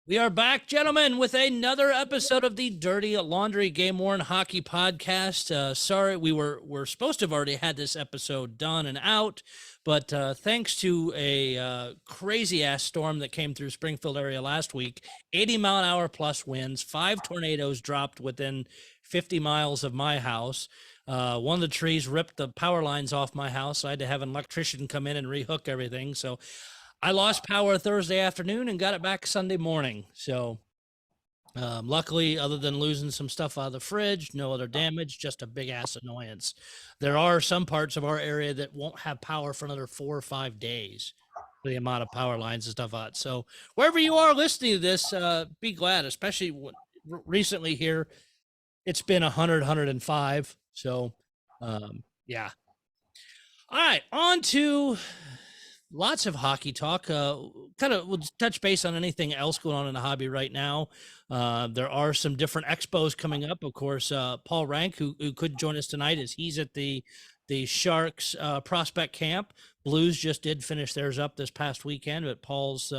We are back, gentlemen, with another episode of the Dirty Laundry Game Worn Hockey Podcast. Sorry, we're supposed to have already had this episode done and out, but thanks to a crazy ass storm that came through Springfield area last week, 80-mile-an-hour plus winds, 5 tornadoes dropped within 50 miles of my house. One of the trees ripped the power lines off my house. So I had to have an electrician come in and rehook everything. So I lost power Thursday afternoon and got it back Sunday morning. So luckily, other than losing some stuff out of the fridge, no other damage, just a big ass annoyance. There are some parts of our area that won't have power for another 4 or 5 days. The amount of power lines and stuff out. So wherever you are listening to this, be glad, especially recently here, it's been 100, 105. So yeah. All right, on to lots of hockey talk. Kind of we'll touch base on anything else going on in the hobby right now. There are some different expos coming up. Of course, Paul Rank, who could join us tonight, is he's at the Sharks prospect camp. Blues just did finish theirs up this past weekend, but Paul's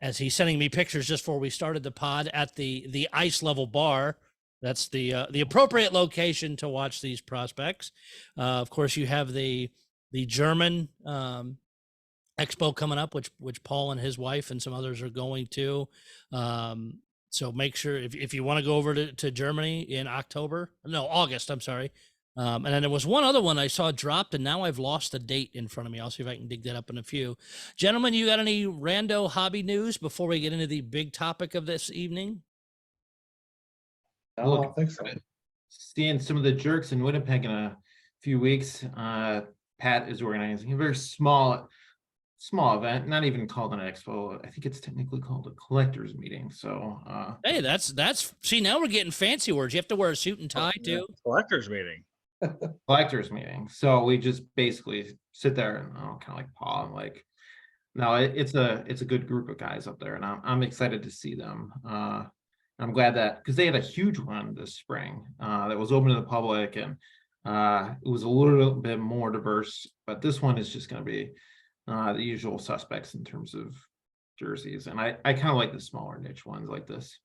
as he's sending me pictures just before we started the pod at the ice level bar. That's the appropriate location to watch these prospects. Of course, you have the German expo coming up, which Paul and his wife and some others are going to. So make sure if you want to go over to Germany in August, I'm sorry. And then there was one other one I saw dropped, and now I've lost the date in front of me. I'll see if I can dig that up in a few. Gentlemen, you got any rando hobby news before we get into the big topic of this evening? I don't think so. Seeing some of the jerks in Winnipeg in a few weeks. Pat is organizing a very small event, not even called an expo. I think it's technically called a collector's meeting. So hey, that's see, now we're getting fancy words. You have to wear a suit and tie too. Collector's meeting. Collector's meeting. So we just basically sit there and kind of like Paul and like, no, it's a good group of guys up there, and I'm excited to see them. I'm glad that because they had a huge one this spring that was open to the public, and it was a little bit more diverse, but this one is just going to be the usual suspects in terms of jerseys, and I kind of like the smaller niche ones like this.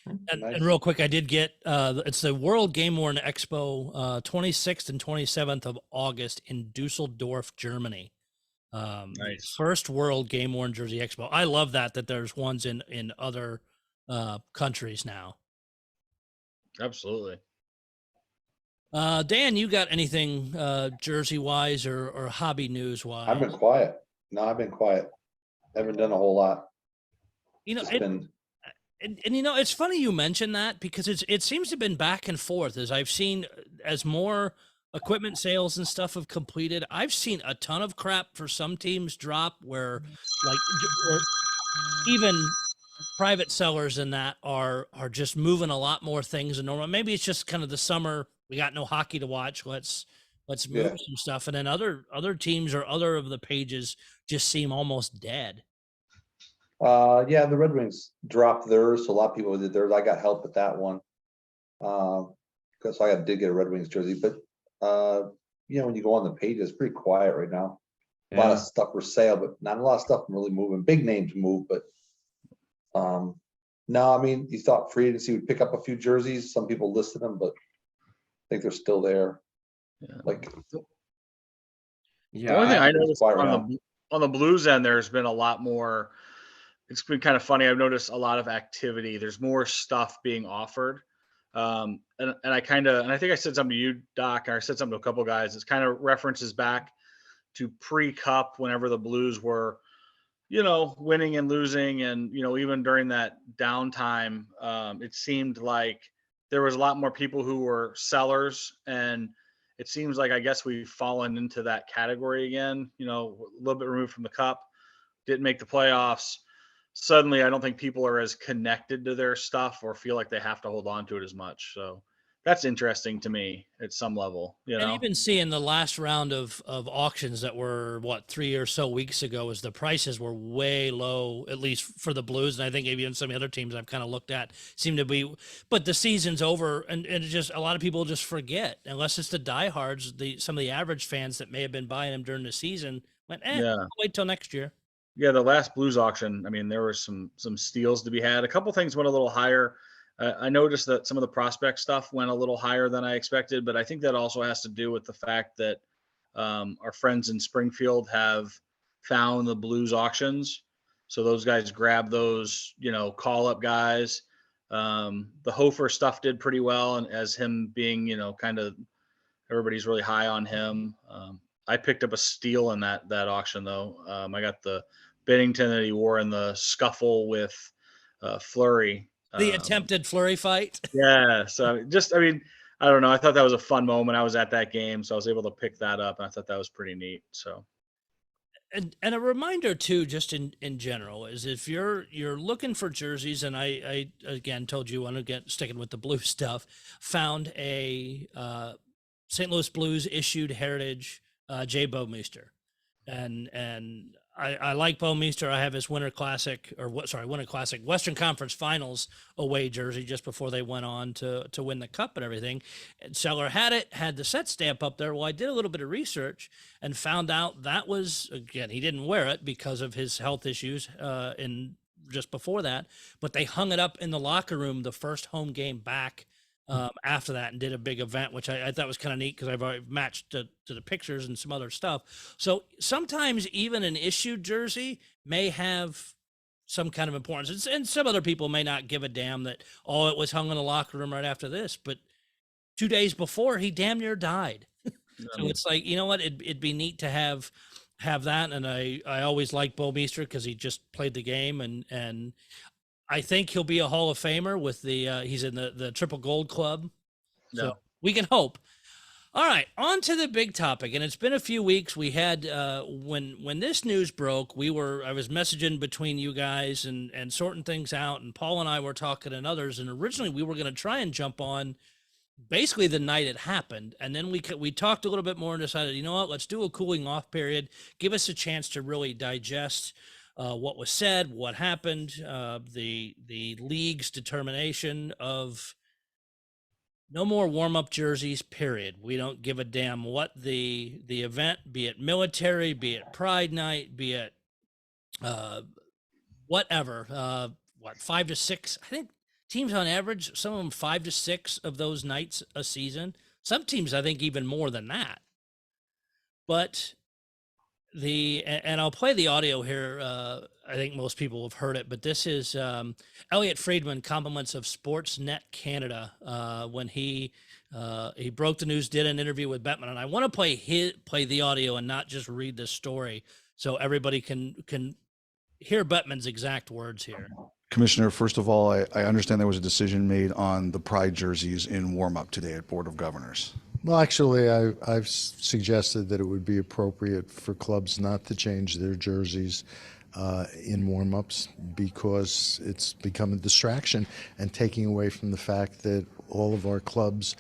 And real quick, I did get it's the World Game Worn Expo, 26th and 27th of August in Dusseldorf, Germany. Nice. First World Game Worn Jersey Expo. I love that there's ones in other countries now. Absolutely. Dan, you got anything jersey wise or hobby news wise? I've been quiet. No, I've been quiet. Haven't done a whole lot. You know, And you know, it's funny you mention that because it seems to have been back and forth as I've seen as more equipment sales and stuff have completed. I've seen a ton of crap for some teams drop where even private sellers in that are just moving a lot more things than normal. Maybe it's just kind of the summer. We got no hockey to watch. Let's move some stuff. And then other teams or other of the pages just seem almost dead. yeah, the Red Wings dropped theirs, so a lot of people did theirs. I got help with that one. Because I did get a Red Wings jersey, but you know, when you go on the page, it's pretty quiet right now. A lot of stuff for sale, but not a lot of stuff really moving. Big names move, but no, I mean, you thought free agency would pick up a few jerseys. Some people listed them, but I think they're still there. Yeah. Like, The only thing I noticed on the Blues end, there's been a lot more. It's been kind of funny. I've noticed a lot of activity. There's more stuff being offered. And I think I said something to you, Doc, or I said something to a couple of guys. It's kind of references back to pre-Cup whenever the Blues were, you know, winning and losing. And, you know, even during that downtime, it seemed like there was a lot more people who were sellers. And it seems like, I guess we've fallen into that category again, you know, a little bit removed from the Cup, didn't make the playoffs. Suddenly, I don't think people are as connected to their stuff or feel like they have to hold on to it as much. So that's interesting to me at some level, you know. And even seeing the last round of auctions that were 3 or so weeks ago, as the prices were way low, at least for the Blues, and I think even some other teams I've kind of looked at seem to be. But the season's over, and it just a lot of people just forget, unless it's the diehards, some of the average fans that may have been buying them during the season went, I'll wait till next year. Yeah, the last Blues auction, I mean, there were some steals to be had. A couple things went a little higher. I noticed that some of the prospect stuff went a little higher than I expected, but I think that also has to do with the fact that our friends in Springfield have found the Blues auctions. So those guys grab those, call up guys. The Hofer stuff did pretty well, and as him being, kind of everybody's really high on him. I picked up a steal in that auction though. I got the Bennington that he wore in the scuffle with Flurry. The attempted Flurry fight. Yeah. So I mean, I don't know. I thought that was a fun moment. I was at that game, so I was able to pick that up, and I thought that was pretty neat. So. And a reminder too, just in general, is if you're looking for jerseys, and I again told you, want to get sticking with the blue stuff, found a St. Louis Blues issued Heritage Jay Bouwmeester, and I like Bouwmeester. I have his Winter Classic Western Conference Finals away jersey just before they went on to win the cup and everything. And Seller had the set stamp up there. Well, I did a little bit of research and found out that was, again, he didn't wear it because of his health issues in just before that, but they hung it up in the locker room the first home game back after that, and did a big event, which I thought was kind of neat because I've already matched to the pictures and some other stuff. So sometimes even an issued jersey may have some kind of importance, and some other people may not give a damn that, oh, it was hung in the locker room right after this, but 2 days before he damn near died. So it's like, you know what, it'd be neat to have that. And I always liked Bouwmeester because he just played the game, and I think he'll be a Hall of Famer with he's in the Triple Gold Club. So we can hope. All right, on to the big topic. And it's been a few weeks. We had, when this news broke, I was messaging between you guys and sorting things out. And Paul and I were talking and others. And originally we were going to try and jump on basically the night it happened. And then we talked a little bit more and decided, you know what, let's do a cooling off period. Give us a chance to really digest what was said, what happened, the league's determination of no more warm-up jerseys, period. We don't give a damn what the event, be it military, be it Pride Night, be it whatever. 5 to 6? I think teams on average, some of them 5 to 6 of those nights a season. Some teams, I think, even more than that. But and I'll play the audio here. I think most people have heard it, but this is Elliot Friedman, compliments of Sportsnet Canada, when he broke the news, did an interview with Bettman, and I want to play the audio and not just read the story, so everybody can hear Bettman's exact words here. Commissioner, first of all, I understand there was a decision made on the Pride jerseys in warm-up today at Board of Governors. Well, actually, I've suggested that it would be appropriate for clubs not to change their jerseys in warm-ups because it's become a distraction and taking away from the fact that all of our clubs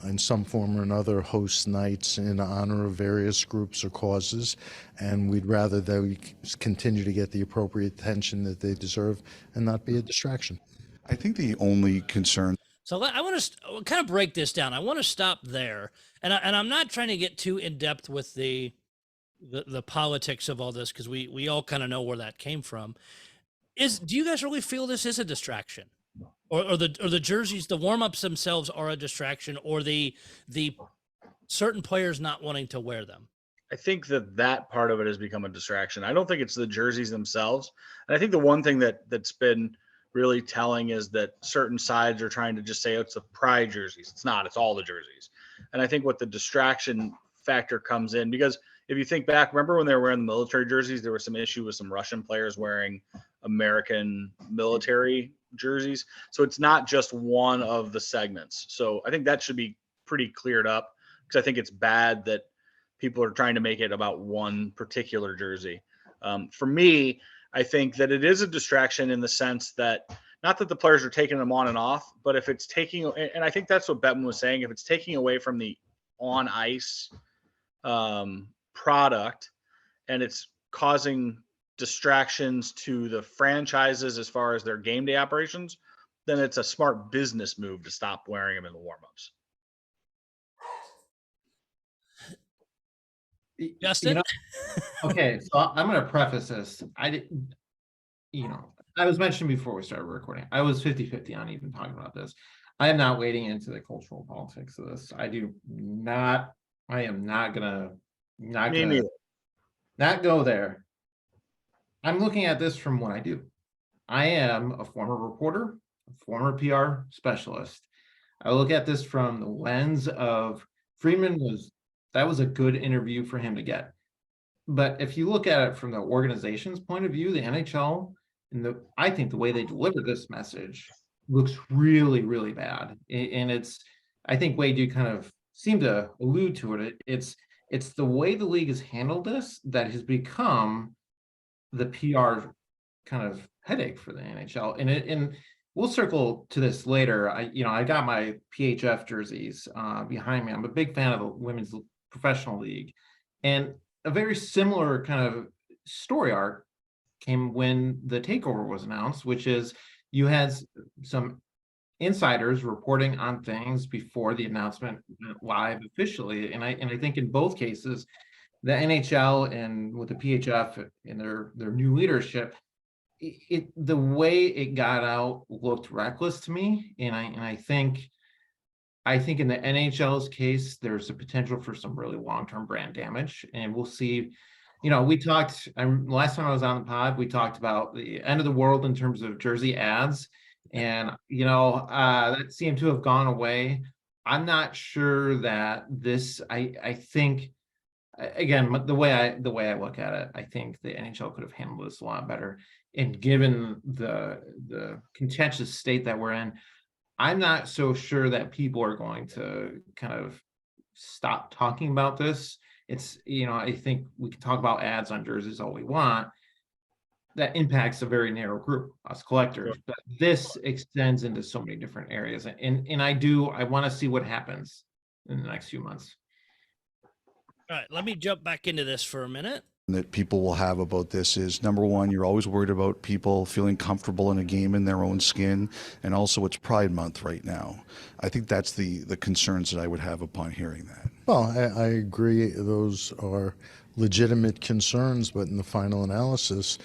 in some form or another host nights in honor of various groups or causes, and we'd rather they continue to get the appropriate attention that they deserve and not be a distraction. I think the only concern. So I want to kind of break this down. I want to stop there, and I'm not trying to get too in depth with the politics of all this because we all kind of know where that came from. Do you guys really feel this is a distraction, or the jerseys, the warm-ups themselves are a distraction, or the certain players not wanting to wear them? I think that part of it has become a distraction. I don't think it's the jerseys themselves, and I think the one thing that's been really telling is that certain sides are trying to just say, oh, it's the Pride jerseys. It's not, it's all the jerseys. And I think what the distraction factor comes in, because if you think back, remember when they were wearing the military jerseys, there was some issue with some Russian players wearing American military jerseys. So it's not just one of the segments. So I think that should be pretty cleared up, because I think it's bad that people are trying to make it about one particular jersey. For me, I think that it is a distraction in the sense that, not that the players are taking them on and off, but if it's taking, and I think that's what Bettman was saying, if it's taking away from the on ice product and it's causing distractions to the franchises as far as their game day operations, then it's a smart business move to stop wearing them in the warmups. You Justin? know, okay, so I'm gonna preface this. I didn't, I was mentioned before we started recording. I was 50-50 on even talking about this. I am not wading into the cultural politics of this. I am not gonna, not Me gonna, neither. not go there. I'm looking at this from what I do. I am a former reporter, a former PR specialist. I look at this from the lens of Freeman that was a good interview for him to get. But if you look at it from the organization's point of view, the NHL, I think the way they delivered this message looks really, really bad. And I think Wade, you kind of seem to allude to it. It's the way the league has handled this that has become the PR kind of headache for the NHL. And we'll circle to this later. I got my PHF jerseys behind me. I'm a big fan of the women's professional league, and a very similar kind of story arc came when the takeover was announced, which is you had some insiders reporting on things before the announcement went live officially. And I think in both cases, the NHL and with the PHF and their new leadership, the way it got out looked reckless to me. And I think in the NHL's case, there's a potential for some really long-term brand damage, and we'll see. We talked last time I was on the pod, we talked about the end of the world in terms of jersey ads, and that seemed to have gone away. I'm not sure that this. I think, again, the way I look at it, I think the NHL could have handled this a lot better. And given the contentious state that we're in, I'm not so sure that people are going to kind of stop talking about this. It's, I think we can talk about ads on jerseys all we want. That impacts a very narrow group, us collectors, but this extends into so many different areas. And I want to see what happens in the next few months. All right, let me jump back into this for a minute. That people will have about this is, number one, you're always worried about people feeling comfortable in a game in their own skin, and also it's Pride Month right now. I think that's the concerns that I would have upon hearing that. Well, I agree. Those are legitimate concerns, but in the final analysis,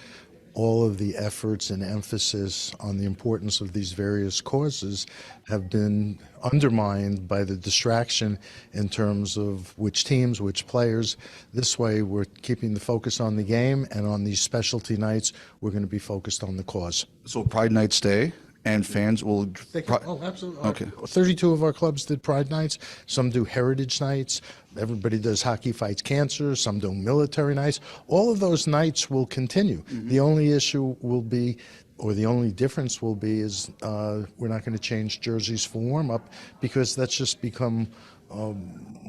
all of the efforts and emphasis on the importance of these various causes have been undermined by the distraction in terms of which teams, which players. This way, we're keeping the focus on the game, and on these specialty nights, we're going to be focused on the cause. So Pride Night stay, and fans will. Oh, absolutely. Okay. 32 of our clubs did Pride Nights. Some do Heritage Nights. Everybody does Hockey Fights Cancer. Some do Military Nights. All of those nights will continue. Mm-hmm. The only issue will be, or the only difference will be, is we're not going to change jerseys for warm-up, because that's just become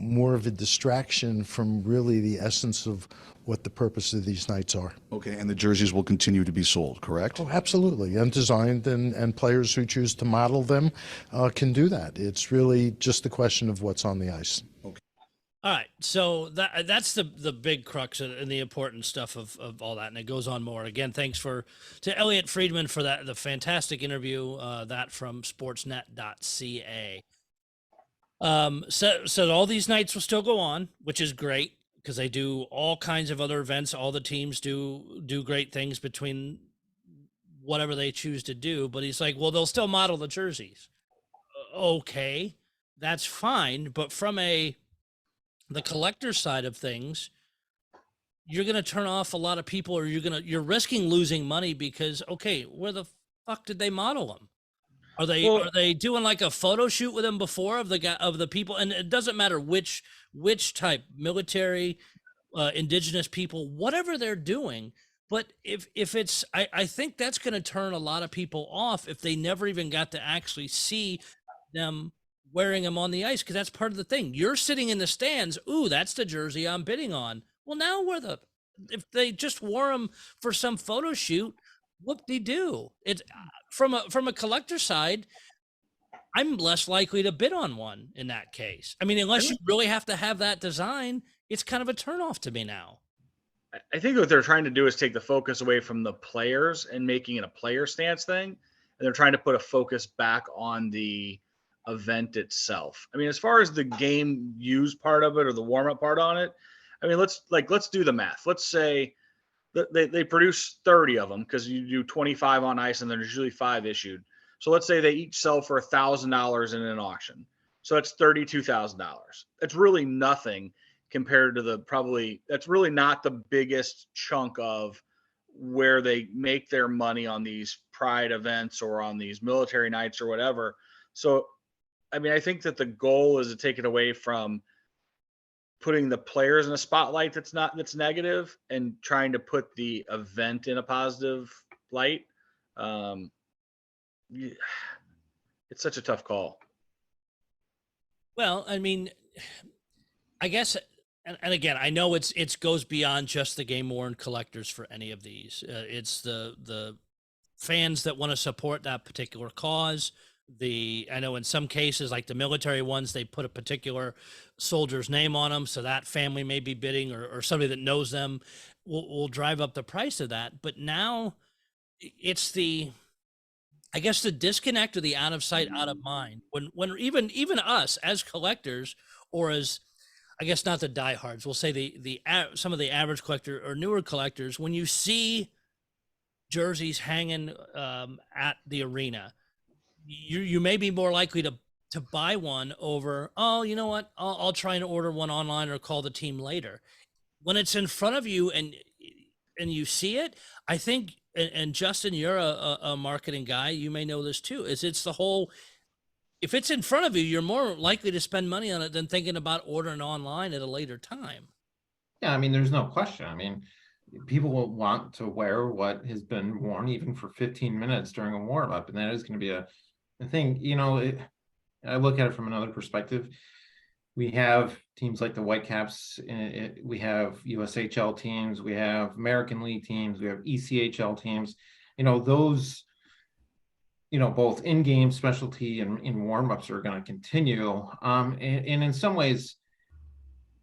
more of a distraction from really the essence of what the purpose of these nights are. Okay, and the jerseys will continue to be sold, correct? Oh, absolutely. And designed, and players who choose to model them can do that. It's really just a question of what's on the ice. Okay. All right, so that's the big crux and the important stuff of all that, and it goes on more. Again, thanks to Elliot Friedman for the fantastic interview, that from sportsnet.ca. So all these nights will still go on, which is great, because they do all kinds of other events. All the teams do great things between whatever they choose to do. But he's like, well, they'll still model the jerseys. Okay, that's fine. But from the collector side of things, you're going to turn off a lot of people, or you're risking losing money, because, okay, where the fuck did they model them? Are they doing like a photo shoot with them before of the people? And it doesn't matter which type, military, indigenous people, whatever they're doing. But if it's, I think that's going to turn a lot of people off if they never even got to actually see them wearing them on the ice, because that's part of the thing. You're sitting in the stands. Ooh, that's the jersey I'm bidding on. Well, now if they just wore them for some photo shoot, whoop-de-doo. It's from a collector side, I'm less likely to bid on one in that case. I mean, unless you really have to have that design, it's kind of a turnoff to me now. I think what they're trying to do is take the focus away from the players and making it a player stance thing. And they're trying to put a focus back on the event itself. I mean, as far as the game use part of it, or the warm-up part on it, I mean, let's do the math. Let's say that they produce 30 of them, because you do 25 on ice and there's usually 5 issued. So let's say they each sell for $1,000 in an auction. So that's $32,000. It's really nothing compared to that's really not the biggest chunk of where they make their money on these pride events or on these military nights or whatever. So, I mean, I think that the goal is to take it away from putting the players in a spotlight that's negative, and trying to put the event in a positive light. Yeah, it's such a tough call. Well, I mean, I guess, and again, I know it's goes beyond just the game worn collectors for any of these. It's the fans that want to support that particular cause. I know in some cases, like the military ones, they put a particular soldier's name on them, so that family may be bidding, or somebody that knows them will drive up the price of that. But now it's I guess the disconnect, or the out of sight, out of mind. When even us as collectors, or as, I guess not the diehards, we'll say some of the average collector or newer collectors, when you see jerseys hanging at the arena, you may be more likely to buy one over, oh, you know what, I'll try and order one online or call the team later. When it's in front of you and you see it, I think, and Justin, you're a marketing guy, you may know this too, it's the whole, if it's in front of you, you're more likely to spend money on it than thinking about ordering online at a later time. Yeah, I mean, there's no question. I mean, people will want to wear what has been worn even for 15 minutes during a warm up, and that is going to be a thing. You know, I look at it from another perspective. We have teams like the Whitecaps, we have USHL teams, we have American League teams, we have ECHL teams. You know, those, you know, both in-game specialty and in warm-ups are going to continue. And in some ways,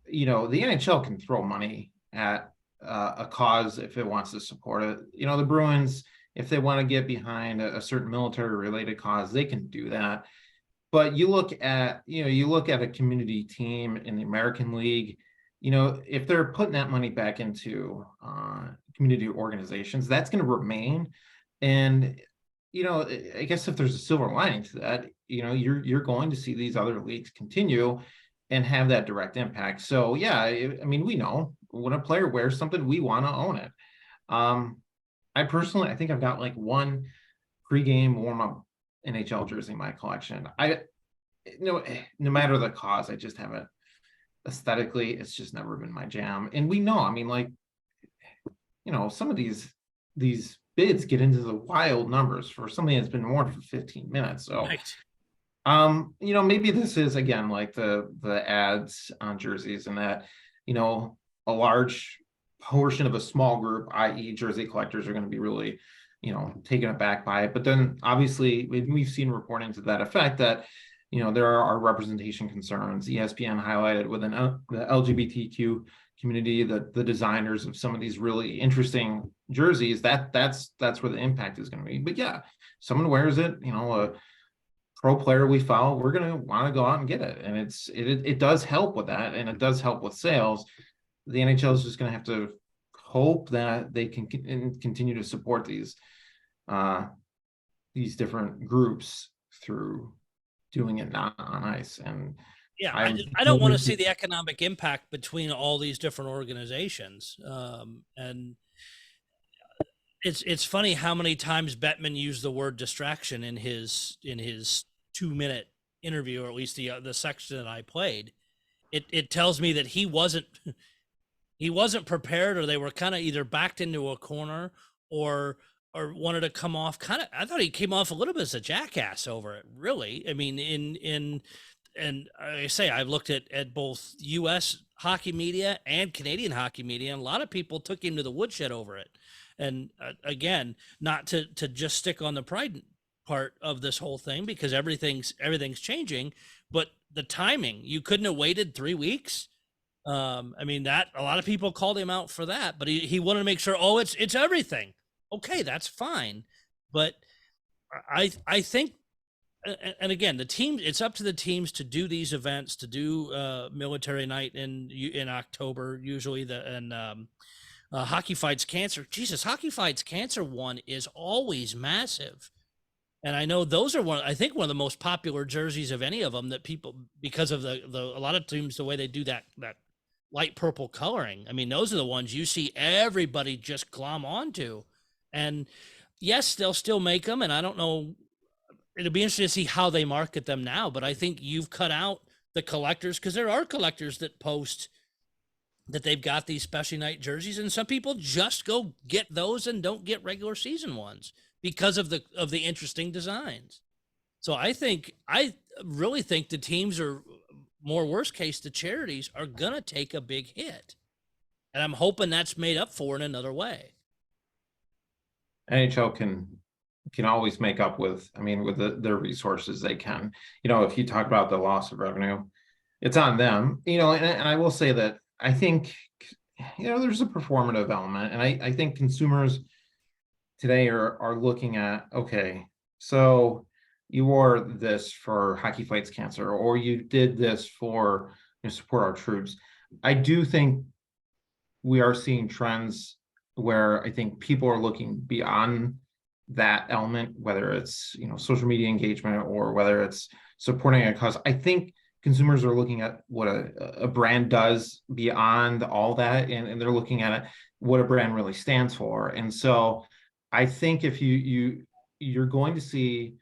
you know, the NHL can throw money at a cause if it wants to support it. You know, the Bruins, if they want to get behind a certain military-related cause, they can do that. But you look at a community team in the American League, you know, if they're putting that money back into community organizations, that's going to remain. And, you know, I guess if there's a silver lining to that, you know, you're going to see these other leagues continue and have that direct impact. So, yeah, I mean, we know when a player wears something, we want to own it. I think I've got like one pregame warm-up NHL jersey in my collection. No matter the cause, I just haven't, aesthetically, it's just never been my jam. And we know, I mean, like, you know, some of these bids get into the wild numbers for something that's been worn for 15 minutes. So, right. You know, maybe this is, again, like the ads on jerseys, and that, you know, a large portion of a small group, i.e. jersey collectors, are going to be really, you know, taken aback by it. But then obviously we've seen reporting to that effect that, you know, there are representation concerns. ESPN highlighted within the LGBTQ community, the designers of some of these really interesting jerseys, that's where the impact is going to be. But yeah, someone wears it, you know, a pro player we follow, we're going to want to go out and get it. And it does help with that, and it does help with sales. The NHL is just going to have to hope that they can continue to support these different groups through doing it not on ice. And yeah, I don't want to see the economic impact between all these different organizations. And it's funny how many times Bettman used the word distraction in his 2-minute interview, or at least the section that I played. It tells me that he wasn't prepared, or they were kind of either backed into a corner or wanted to come off I thought he came off a little bit as a jackass over it, really. I mean, and I say, I've looked at both U.S. hockey media and Canadian hockey media, and a lot of people took him to the woodshed over it. And again, not to just stick on the pride part of this whole thing, because everything's changing, but the timing, you couldn't have waited 3 weeks. I mean, that a lot of people called him out for that, but he wanted to make sure, it's everything. Okay, that's fine. But I think and again, the team, it's up to the teams to do these events, to do military night in October, usually Hockey Fights Cancer. Jesus, Hockey Fights Cancer one is always massive. And I know those are I think one of the most popular jerseys of any of them, that people, because of a lot of teams, the way they do that light purple coloring. I mean, those are the ones you see everybody just glom onto. And yes, they'll still make them. And I don't know, it'll be interesting to see how they market them now, but I think you've cut out the collectors, because there are collectors that post that they've got these special night jerseys, and some people just go get those and don't get regular season ones because of the interesting designs. So I really think the teams are, more worst case, the charities are gonna take a big hit, and I'm hoping that's made up for in another way. NHL can always make up with, I mean, with their resources, they can. You know, if you talk about the loss of revenue, it's on them. You know, and I will say that I think, you know, there's a performative element, and I think consumers today are looking at, okay, so you wore this for Hockey Fights Cancer, or you did this for, you know, support our troops. I do think we are seeing trends where I think people are looking beyond that element, whether it's, you know, social media engagement or whether it's supporting a cause. I think consumers are looking at what a brand does beyond all that, and they're looking at it, what a brand really stands for. And so I think if you're going to see,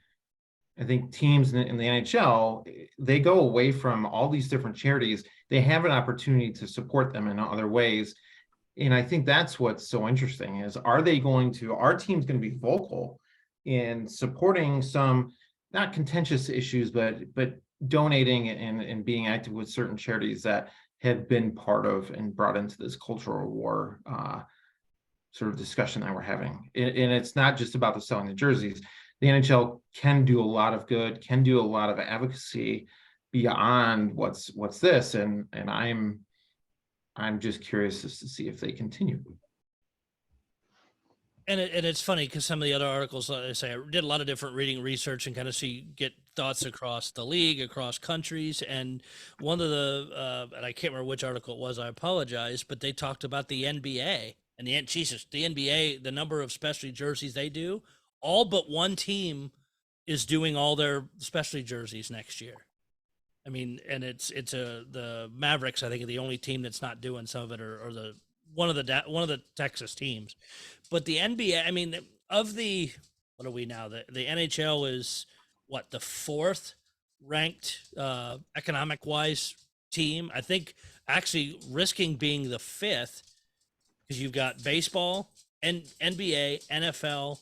I think teams in the NHL, they go away from all these different charities. They have an opportunity to support them in other ways. And I think that's what's so interesting is, are our team's going to be vocal in supporting some, not contentious issues, but donating and being active with certain charities that have been part of and brought into this cultural war sort of discussion that we're having. And it's not just about the selling the jerseys. The NHL can do a lot of good, can do a lot of advocacy beyond what's this. And I'm just curious as to see if they continue. And it's funny because some of the other articles, like I say, I did a lot of different research and kind of get thoughts across the league, across countries. And one of the, and I can't remember which article it was, I apologize, but they talked about the NBA and the NBA, the number of specialty jerseys they do, all but one team is doing all their specialty jerseys next year. I mean, and it's the Mavericks, I think, are the only team that's not doing some of it, or one of the Texas teams. But the NBA, I mean, what are we now? The NHL is what, the 4th ranked economic wise team. I think actually risking being the 5th, because you've got baseball and NBA, NFL,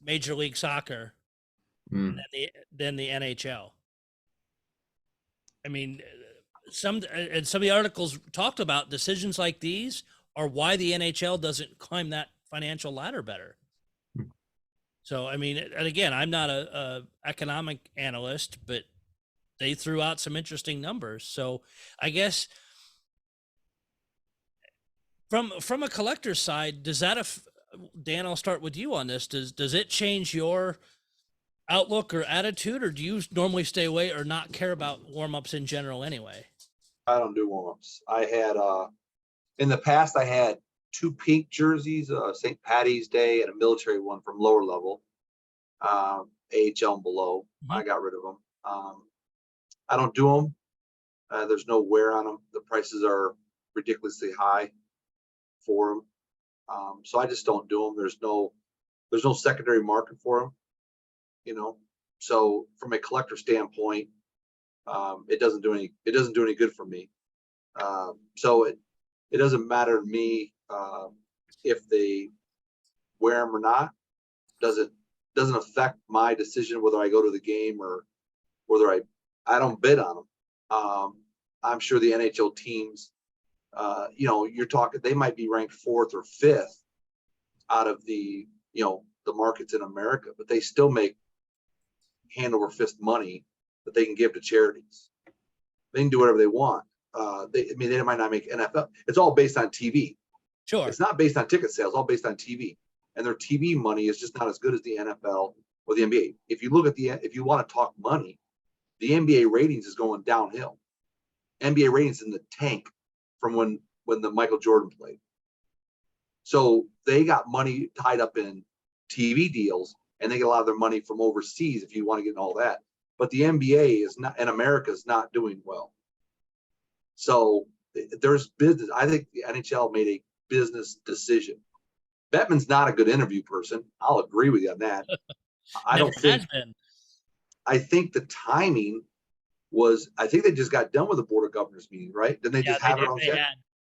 Major League Soccer, and then the NHL. I mean, some of the articles talked about decisions like these are why the NHL doesn't climb that financial ladder better. So, I mean, and again, I'm not a economic analyst, but they threw out some interesting numbers. So I guess from a collector's side, does that, Dan, I'll start with you on this. Does it change your outlook or attitude, or do you normally stay away or not care about warm-ups in general anyway? I don't do warm-ups. I had in the past I had 2 pink jerseys, St. Patty's Day and a military one from lower level, AHL and below. I got rid of them. I don't do them. There's no wear on them. The prices are ridiculously high for them. So I just don't do them. There's no secondary market for them, you know. So from a collector standpoint, it doesn't do any good for me. So it doesn't matter to me if they wear them or not. Doesn't affect my decision whether I go to the game or whether I don't bid on them. I'm sure the NHL teams, you know, you're talking, they might be ranked 4th or 5th out of the, you know, the markets in America, but they still make hand over fist money that they can give to charities. They can do whatever they want. They might not make NFL. It's all based on TV. Sure. It's not based on ticket sales, all based on TV. And their TV money is just not as good as the NFL or the NBA. If you look at if you want to talk money, the NBA ratings is going downhill. NBA ratings in the tank from when the Michael Jordan played. So they got money tied up in TV deals, and they get a lot of their money from overseas if you want to get in all that. But the NBA is not, and America is not doing well. So there's business. I think the NHL made a business decision. Bettman's not a good interview person. I'll agree with you on that. I don't think. I think the timing was. I think they just got done with the Board of Governors meeting, right? Didn't they just have it on set?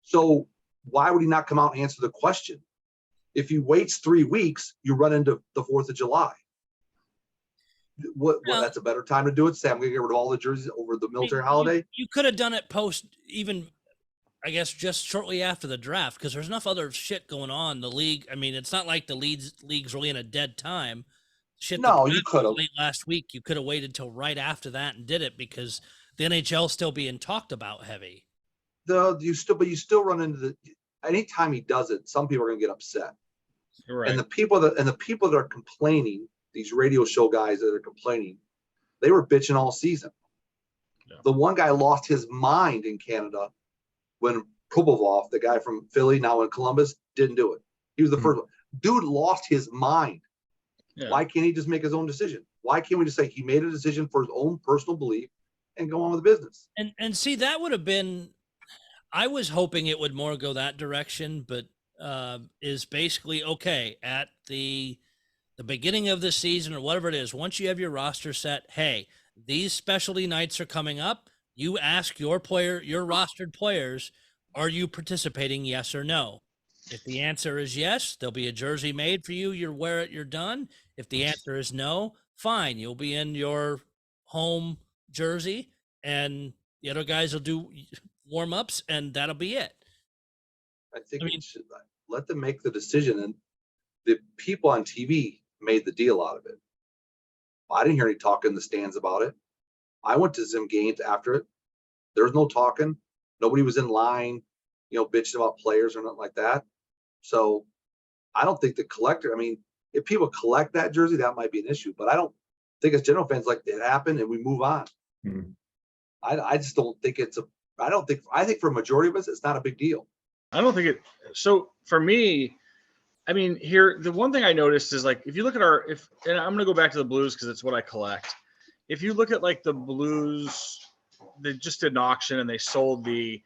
So why would he not come out and answer the question? If he waits 3 weeks, you run into the 4th of July. Well, that's a better time to do it. Say, I'm going to get rid of all the jerseys over the military holiday. You could have done it post, even, I guess, just shortly after the draft, because there's enough other shit going on. The league, I mean, it's not like the league's really in a dead time. Shit, no, you could have. Late last week, you could have waited till right after that and did it, because the NHL's still being talked about heavy. You still run into the. Anytime he does it, some people are going to get upset. Right. And the people that are complaining, these radio show guys that are complaining, they were bitching all season. Yeah. The one guy lost his mind in Canada when Krubovov, the guy from Philly, now in Columbus, didn't do it. He was the first one. Dude lost his mind. Yeah. Why can't he just make his own decision? Why can't we just say he made a decision for his own personal belief and go on with the business? And see, that would have been, I was hoping it would more go that direction, but is basically, okay, at the beginning of the season or whatever it is, once you have your roster set, hey, these specialty nights are coming up. You ask your rostered players, are you participating, yes or no? If the answer is yes, there'll be a jersey made for you. You wear it, you're done. If the answer is no, fine. You'll be in your home jersey, and the other guys will do warm-ups, and that'll be it. I think we should let them make the decision, and the people on TV made the deal out of it. I didn't hear any talk in the stands about it. I went to some games after it. There was no talking. Nobody was in line, bitching about players or nothing like that. So I don't think the collector, I mean, if people collect that jersey, that might be an issue, but I don't think as general fans, like, it happened and we move on. Mm-hmm. I just don't think I think for a majority of us, it's not a big deal. I don't think it. So for me, I mean, here, the one thing I noticed is, like, if you look at and I'm going to go back to the Blues because it's what I collect. If you look at, like, the Blues, they just did an auction and they sold the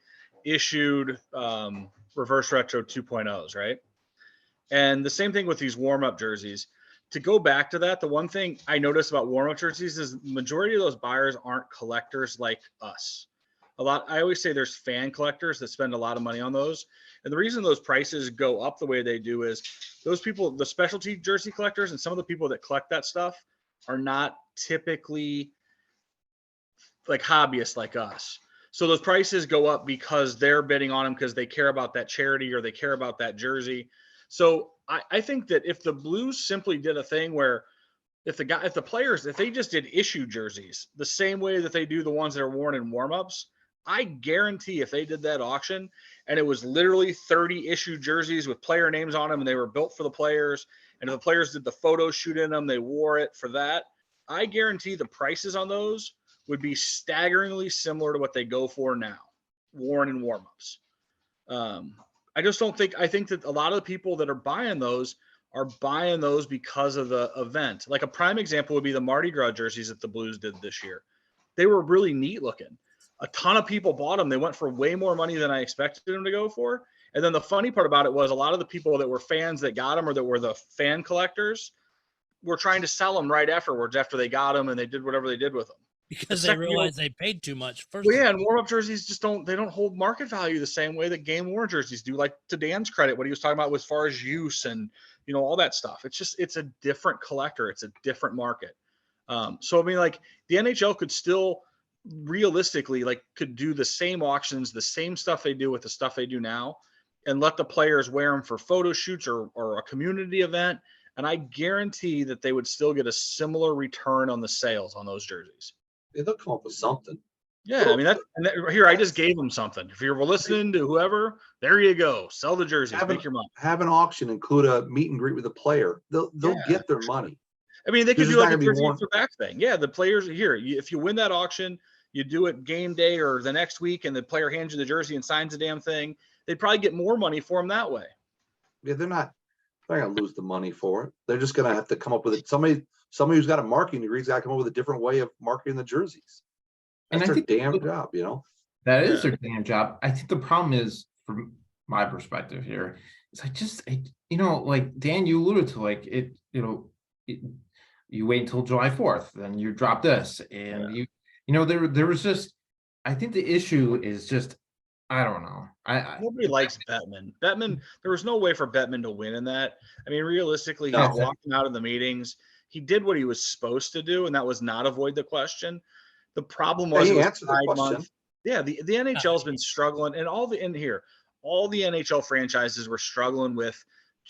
issued reverse retro 2.0s, right? And the same thing with these warm-up jerseys. To go back to that, the one thing I noticed about warm-up jerseys is the majority of those buyers aren't collectors like us. I always say there's fan collectors that spend a lot of money on those. And the reason those prices go up the way they do is those people, the specialty jersey collectors and some of the people that collect that stuff are not typically like hobbyists like us. So those prices go up because they're bidding on them because they care about that charity or they care about that jersey. So I think that if the Blues simply did a thing where if the players, if they just did issue jerseys the same way that they do the ones that are worn in warmups, I guarantee if they did that auction and it was literally 30 issue jerseys with player names on them and they were built for the players, and if the players did the photo shoot in them, they wore it for that, I guarantee the prices on those would be staggeringly similar to what they go for now, worn in warmups. I just don't think, I think that a lot of the people that are buying those because of the event. Like a prime example would be the Mardi Gras jerseys that the Blues did this year. They were really neat looking. A ton of people bought them. They went for way more money than I expected them to go for. And then the funny part about it was a lot of the people that were fans that got them or that were the fan collectors were trying to sell them right afterwards after they got them and they did whatever they did with them. Because they realized they paid too much. Well, yeah, and warm-up jerseys just don't hold market value the same way that game-worn jerseys do. Like, to Dan's credit, what he was talking about as far as use and, all that stuff. It's a different collector. It's a different market. So, I mean, like, the NHL could still realistically, like, could do the same auctions, the same stuff they do with the stuff they do now, and let the players wear them for photo shoots or a community event. And I guarantee that they would still get a similar return on the sales on those jerseys. They'll come up with something. Yeah, I mean, here, I just gave them something. If you're listening to whoever, there you go. Sell the jerseys, make your money. Have an auction, include a meet and greet with a player. They'll get their money. I mean, they could There's do not like a gonna be jersey more- for back thing. Yeah, the players here. If you win that auction, you do it game day or the next week, and the player hands you the jersey and signs the damn thing. They'd probably get more money for them that way. Yeah, they're not gonna lose the money for it. They're just gonna have to come up with it. Somebody who's got a marketing degree got to come up with a different way of marketing the jerseys. And That's I their think damn job, you know? that is Yeah. their damn job. I think the problem is, from my perspective here, is like Dan, you alluded to, like you wait until July 4th, then you drop this, and there was just, I think the issue is just, I don't know. Nobody likes Bettman. Bettman, there was no way for Bettman to win in that. I mean, realistically, he No. was walking out of the meetings. He did what he was supposed to do, and that was not avoid the question. The problem was, he it was answered the Pride question. Month. Yeah, the NHL has been struggling, and all the NHL franchises were struggling with,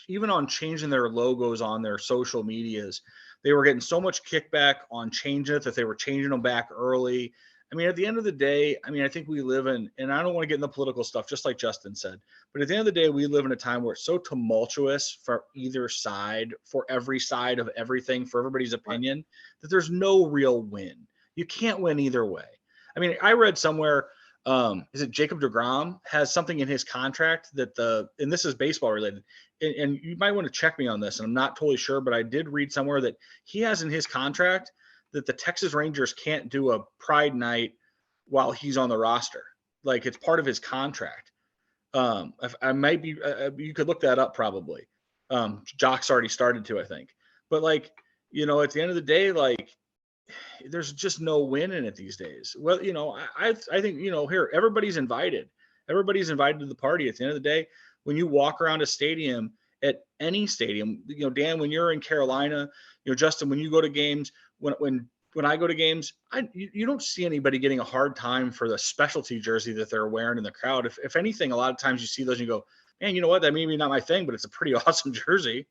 even on changing their logos on their social medias. They were getting so much kickback on changing it that they were changing them back early. I mean, at the end of the day, I mean, I think we live in, and I don't want to get into political stuff, just like Justin said, but at the end of the day, we live in a time where it's so tumultuous for either side, for every side of everything, for everybody's opinion, that there's no real win. You can't win either way. I mean, I read somewhere, is it Jacob deGrom has something in his contract that and this is baseball related, and you might want to check me on this, and I'm not totally sure, but I did read somewhere that he has in his contract that the Texas Rangers can't do a Pride night while he's on the roster. Like, it's part of his contract. I might be, you could look that up probably. Jock's already started to, I think. But like, at the end of the day, like, there's just no win in it these days. Well, I think, here, everybody's invited. Everybody's invited to the party. At the end of the day, when you walk around a stadium, at any stadium, Dan, when you're in Carolina, Justin, when you go to games, when I go to games, you don't see anybody getting a hard time for the specialty jersey that they're wearing in the crowd. If anything, a lot of times you see those and you go, man, you know what? That may be not my thing, but it's a pretty awesome jersey.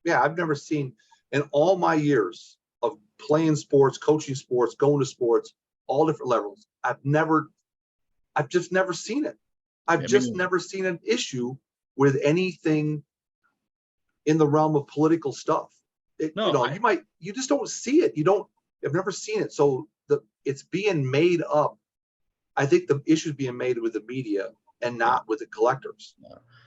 Yeah, I've never seen, in all my years of playing sports, coaching sports, going to sports, all different levels, I've just never seen it. I've just never seen an issue with anything in the realm of political stuff. You just don't see it. I've never seen it. So it's being made up. I think the issue's being made with the media and not with the collectors.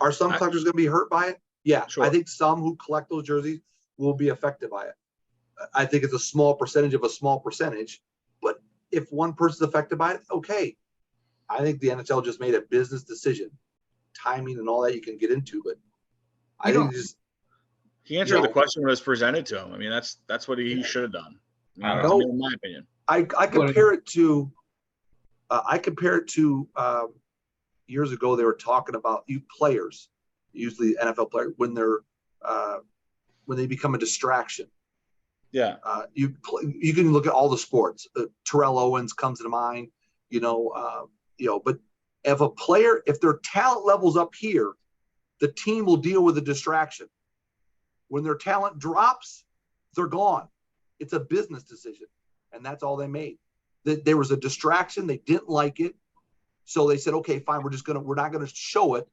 Are some collectors going to be hurt by it? Yeah, Sure. I think some who collect those jerseys will be affected by it. I think it's a small percentage of a small percentage, but if one person's affected by it, okay. I think the NHL just made a business decision, timing and all that you can get into, but I think he answered the question when it was presented to him. I mean, that's what he should have done. In my opinion. I compare it to years ago. They were talking about players, usually NFL players, when they become a distraction. Yeah. You can look at all the sports. Terrell Owens comes to mind. But if their talent level's up here, the team will deal with the distraction. When their talent drops, they're gone. It's a business decision, and that's all they made. There was a distraction. They didn't like it, so they said, "Okay, fine. We're not gonna show it.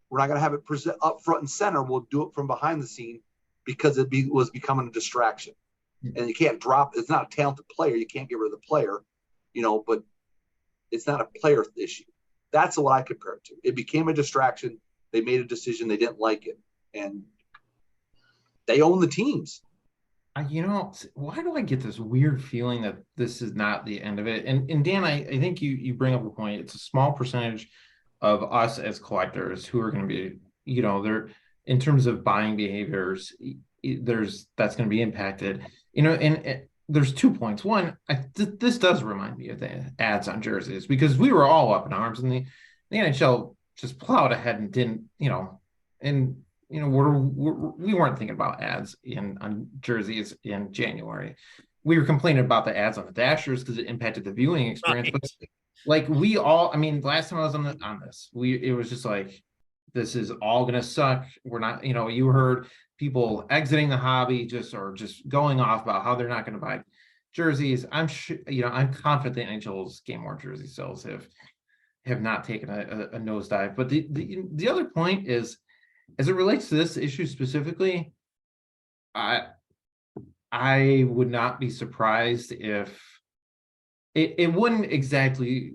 We're not gonna have it present up front and center. We'll do it from behind the scene because it was becoming a distraction." And you can't drop. It's not a talented player. You can't get rid of the player, But it's not a player issue. That's what I compare it to. It became a distraction. They made a decision. They didn't like it, and they own the teams. Why do I get this weird feeling that this is not the end of it? And Dan, I think you bring up a point. It's a small percentage of us as collectors who are going to be, they're, in terms of buying behaviors, that's going to be impacted. And there's 2 points. One, this does remind me of the ads on jerseys, because we were all up in arms, and the NHL just plowed ahead and didn't, we weren't thinking about ads on jerseys in January. We were complaining about the ads on the dashers because it impacted the viewing experience. Right. But like last time I was on this, it was just like, this is all gonna suck. We're not, you heard people exiting the hobby, just going off about how they're not going to buy jerseys. I'm sure, I'm confident the NHL's Game Worn jersey sales have not taken a nosedive. But the other point is, as it relates to this issue specifically, I would not be surprised if it wouldn't exactly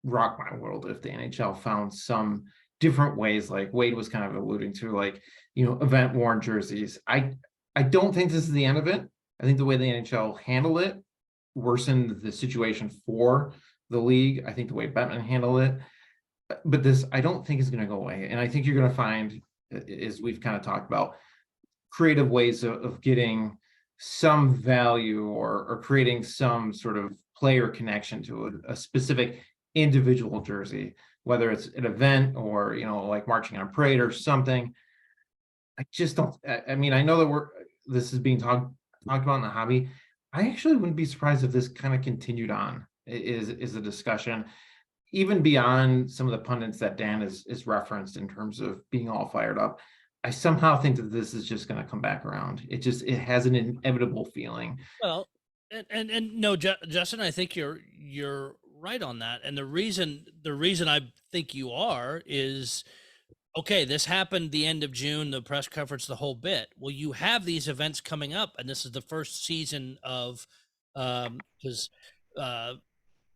rock my world if the NHL found some different ways, like Wade was kind of alluding to, like, event worn jerseys. I don't think this is the end of it. I think the way the NHL handled it worsened the situation for the league. I think the way Bettman handled it, but this I don't think is going to go away. And I think you're going to find, as we've kind of talked about, creative ways of getting some value or creating some sort of player connection to a specific individual jersey, whether it's an event or, like marching on parade or something. I just don't, I mean, I know that this is being talked about in the hobby. I actually wouldn't be surprised if this kind of continued on, is a discussion, even beyond some of the pundits that Dan is referenced in terms of being all fired up. I somehow think that this is just going to come back around. It has an inevitable feeling. Well, and no, Justin, I think you're right on that. And the reason I think you are is, okay, this happened the end of June, the press conference, the whole bit. Well, you have these events coming up, and this is the first season of because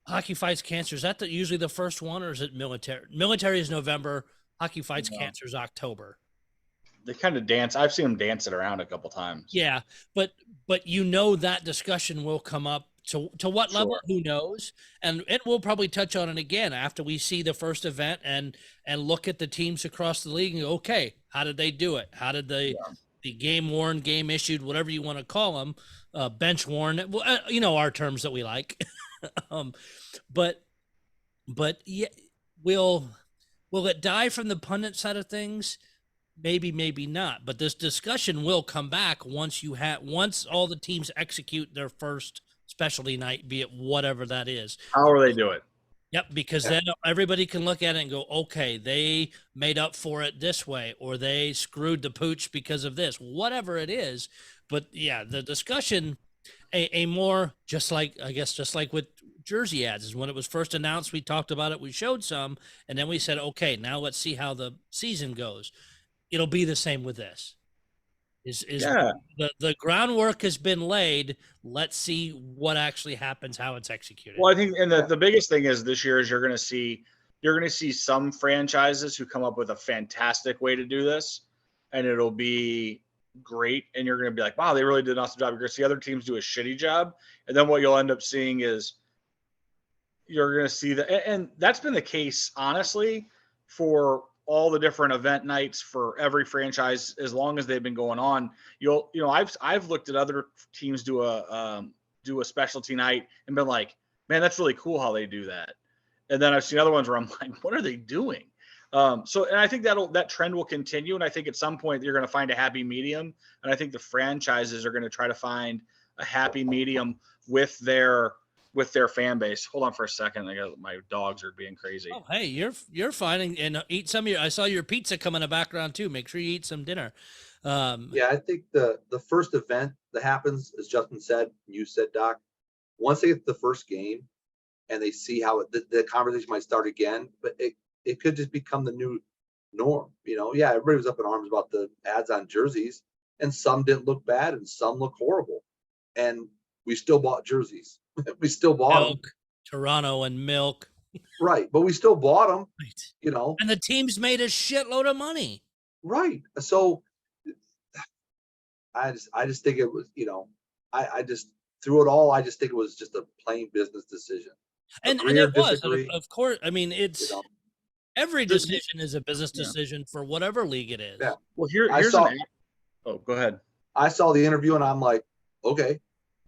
Hockey Fights Cancer, is that usually the first one, or is it military? Military is November. Hockey Fights Cancer is October. They kind of dance. I've seen them dance it around a couple times. Yeah, but that discussion will come up. To what level? Who knows? And we'll probably touch on it again after we see the first event and look at the teams across the league and go, okay, how did they do it? How did the game worn, game issued, whatever you want to call them, bench worn? Our terms that we like. But yeah, will it die from the pundit side of things? Maybe, maybe not. But this discussion will come back once all the teams execute their first specialty night, be it whatever that is. However they do it. Yep, because then everybody can look at it and go, okay, they made up for it this way, or they screwed the pooch because of this, whatever it is. But yeah, the discussion, a more just like with jersey ads, is when it was first announced, we talked about it, we showed some, and then we said, okay, now let's see how the season goes. It'll be the same with this. The groundwork has been laid. Let's see what actually happens, how it's executed. Well, I think, and the biggest thing is this year is you're going to see some franchises who come up with a fantastic way to do this, and it'll be great. And you're going to be like, wow, they really did an awesome job. You're going to see other teams do a shitty job. And then what you'll end up seeing is you're going to see that. And that's been the case, honestly, for all the different event nights for every franchise, as long as they've been going on. I've looked at other teams do a specialty night and been like, man, that's really cool how they do that. And then I've seen other ones where I'm like, what are they doing? And I think that trend will continue. And I think at some point you're going to find a happy medium. And I think the franchises are going to try to find a happy medium with their fan base. Hold on for a second. My dogs are being crazy. Oh, hey, you're fine, and eat some of I saw your pizza come in the background too. Make sure you eat some dinner. Yeah, I think the first event that happens, as Justin said, you said, Doc, once they get to the first game and they see how the conversation might start again, but it could just become the new norm. Yeah, everybody was up in arms about the ads on jerseys, and some didn't look bad and some look horrible, and we still bought jerseys. We still bought them. Toronto and milk. Right, but we still bought them. Right. And the teams made a shitload of money. Right. So I just think it was, I just through it all, I just think it was just a plain business decision. And it was, of course. I mean, it's every decision is a business decision for whatever league it is. Yeah. Well, here's go ahead. I saw the interview and I'm like, okay.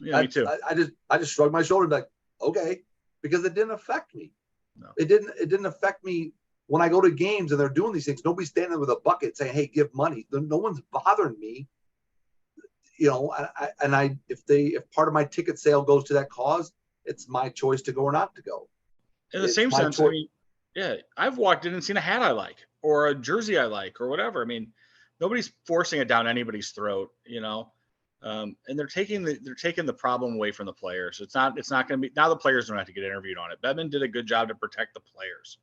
Yeah, me too. I just shrugged my shoulders like, okay, because it didn't affect me. No. It didn't affect me when I go to games and they're doing these things. Nobody's standing there with a bucket saying, hey, give money. No one's bothering me. If part of my ticket sale goes to that cause, it's my choice to go or not to go. In the same sense, I mean, yeah, I've walked in and seen a hat I like or a jersey I like or whatever. I mean, nobody's forcing it down anybody's throat, and they're taking the problem away from the players. It's not going to be, now the players don't have to get interviewed on it. Bettman did a good job to protect the players.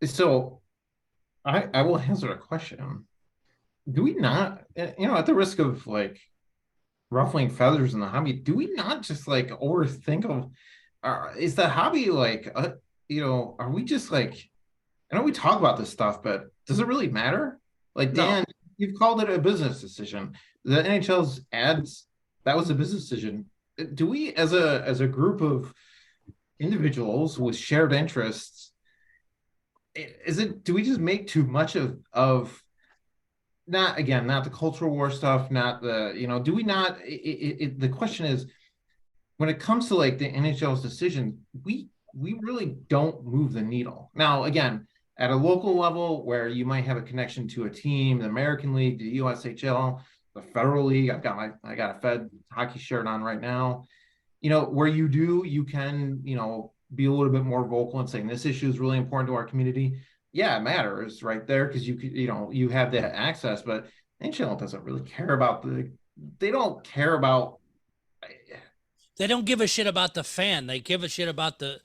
So I will answer a question. Do we not, at the risk of like ruffling feathers in the hobby, do we not just like overthink of, is the hobby like, are we just like, I know we talk about this stuff, but does it really matter? Like, No. Dan, you've called it a business decision. The NHL's ads, that was a business decision. Do we, as a group of individuals with shared interests, do we just make too much of not, again, not the cultural war stuff, not the, do we not, the question is, when it comes to like the NHL's decision, we really don't move the needle. Now, again, at a local level where you might have a connection to a team, the American League, the USHL, the Federal League, I got a Fed hockey shirt on right now, where you can, be a little bit more vocal and saying this issue is really important to our community. Yeah, it matters right there because you have that access, but NHL doesn't really care about they don't care about. They don't give a shit about the fan. They give a shit about the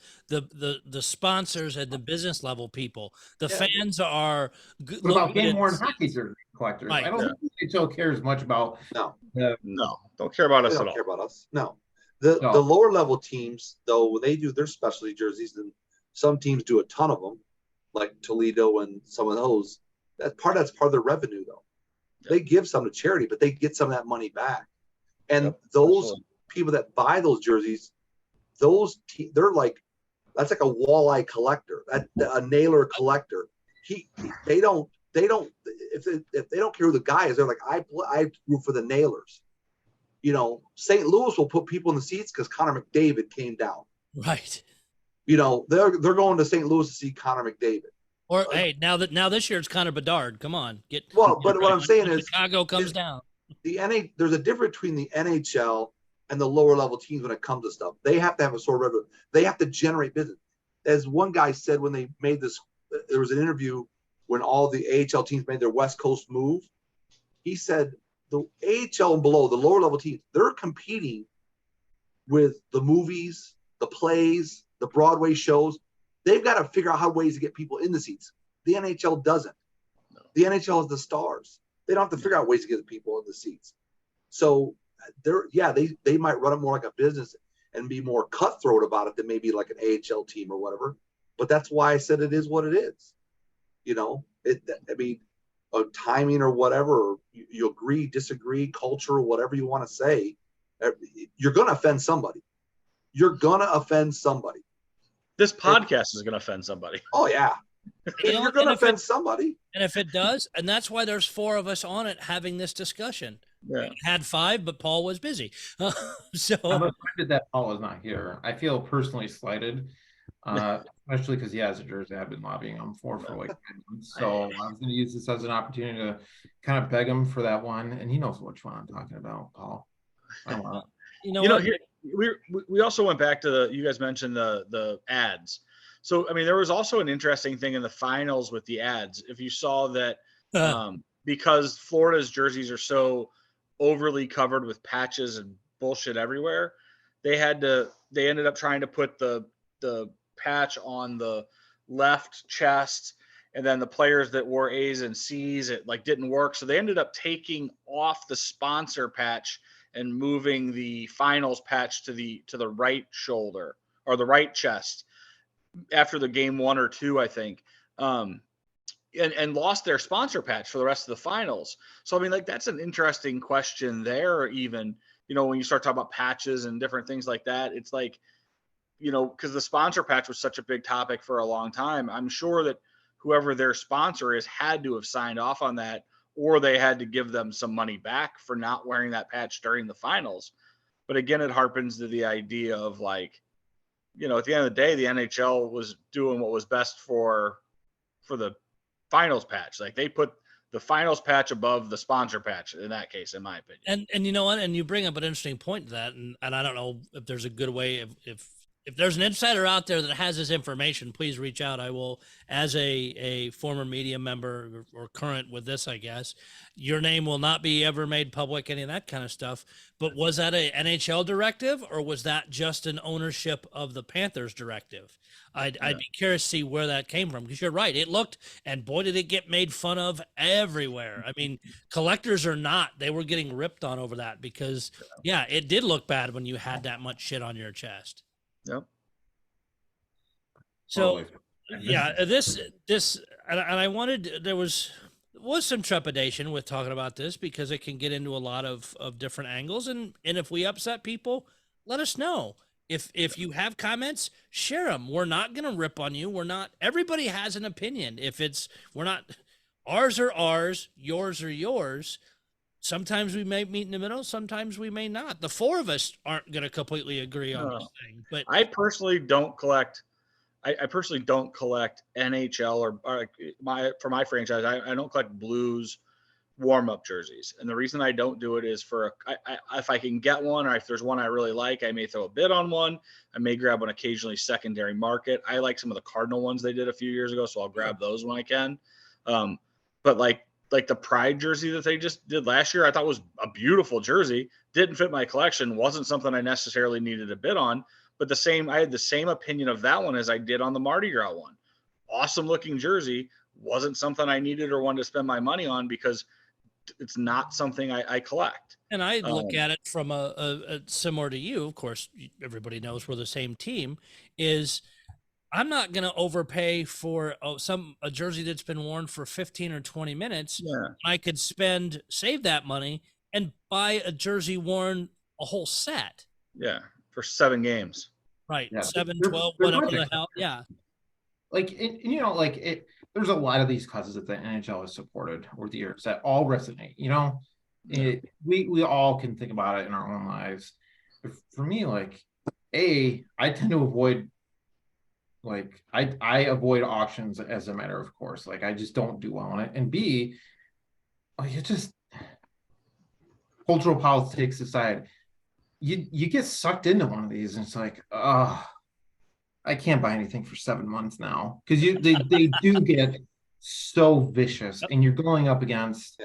sponsors and the business level people. The fans are good. What about game worn hockey jersey collectors? Right. I don't think NHL cares much about. No, don't care about us at all. Don't care about us. No. The lower level teams, though, when they do their specialty jerseys, and some teams do a ton of them, like Toledo and some of those. That's part of their revenue, though. Yep. They give some to charity, but they get some of that money back. And those people that buy those jerseys, they're like, that's like a walleye collector, a nailer collector. They don't if they don't care who the guy is, they're like, I root for the nailers. St. Louis will put people in the seats because Connor McDavid came down. Right. They're going to St. Louis to see Connor McDavid. Or hey, now this year it's Connor Bedard. Come on, but what I'm saying is Chicago comes down. There's a difference between the NHL and the lower level teams when it comes to stuff. They have to have a sort of revenue. They have to generate business. As one guy said when they made this, there was an interview when all the AHL teams made their West Coast move. He said the AHL and below, the lower level teams, they're competing with the movies, the plays, the Broadway shows. They've got to figure out ways to get people in the seats. The NHL doesn't. No. The NHL is the stars. They don't have to figure out ways to get people in the seats. So they might run it more like a business and be more cutthroat about it than maybe like an AHL team or whatever. But that's why I said it is what it is. Timing or whatever, or you agree, disagree, culture, or whatever you want to say, you're going to offend somebody. This podcast is going to offend somebody. Oh, yeah. You're going to offend somebody. And if it does, and that's why there's 4 of us on it having this discussion. Yeah. We had 5, but Paul was busy. So I'm offended that Paul is not here. I feel personally slighted, especially because he has a jersey I've been lobbying him for like 10 months. So I was going to use this as an opportunity to kind of beg him for that one. And he knows which one I'm talking about, Paul. We also went back to you guys mentioned the ads. So, I mean, there was also an interesting thing in the finals with the ads. If you saw that, because Florida's jerseys are so overly covered with patches and bullshit everywhere, they ended up trying to put the patch on the left chest, and then the players that wore A's and C's, it like didn't work. So they ended up taking off the sponsor patch and moving the finals patch to the right shoulder or the right chest after the game 1 or 2, I think, and lost their sponsor patch for the rest of the finals. So, I mean, like, that's an interesting question there. Even, when you start talking about patches and different things like that, it's like, because the sponsor patch was such a big topic for a long time. I'm sure that whoever their sponsor is had to have signed off on that, or they had to give them some money back for not wearing that patch during the finals. But again, it harpens to the idea of like, at the end of the day, the NHL was doing what was best for the finals patch. Like they put the finals patch above the sponsor patch in that case, in my opinion. And you know what? And you bring up an interesting point to that. And I don't know if there's a good way if if there's an insider out there that has this information, please reach out. I will, as a former media member or current with this, I guess, your name will not be ever made public, any of that kind of stuff. But was that a NHL directive, or was that just an ownership of the Panthers directive? I'd be curious to see where that came from, because you're right. It looked, and boy, did it get made fun of everywhere. I mean, collectors or not, they were getting ripped on over that because, yeah, it did look bad when you had that much shit on your chest. Yep. So, Totally. yeah, and I wanted, there was some trepidation with talking about this because it can get into a lot of different angles. And if we upset people, let us know. If you have comments, share them. We're not going to rip on you. Everybody has an opinion. Ours are ours, yours are yours. Sometimes we may meet in the middle. Sometimes we may not. The four of us aren't going to completely agree on this thing. But I personally don't collect. I personally don't collect NHL or for my franchise. I don't collect Blues warm-up jerseys, and the reason I don't do it is if I can get one, or if there's one I really like, I may throw a bid on one. I may grab one occasionally secondary market. I like some of the Cardinal ones they did a few years ago, so I'll grab those when I can. But like the Pride jersey that they just did last year, I thought was a beautiful jersey. Didn't fit my collection. Wasn't something I necessarily needed a bid on. But I had the same opinion of that one as I did on the Mardi Gras one. Awesome looking jersey. Wasn't something I needed or wanted to spend my money on because it's not something I collect. And I look at it from a similar to you. Of course, everybody knows we're the same team. Is I'm not going to overpay for a jersey that's been worn for 15 or 20 minutes. Yeah. I could save that money and buy a jersey worn a whole set. Yeah, for 7 games. Right, Yeah. 7, They're 12, whatever the perfect. hell. Yeah. There's a lot of these causes that the NHL has supported over the years that all resonate. We all can think about it in our own lives. But for me, I tend to avoid, I avoid auctions as a matter of course. I just don't do well on it. And B, it's just cultural politics aside, you get sucked into one of these, and it's I can't buy anything for 7 months now because they do get so vicious, and you're going up against,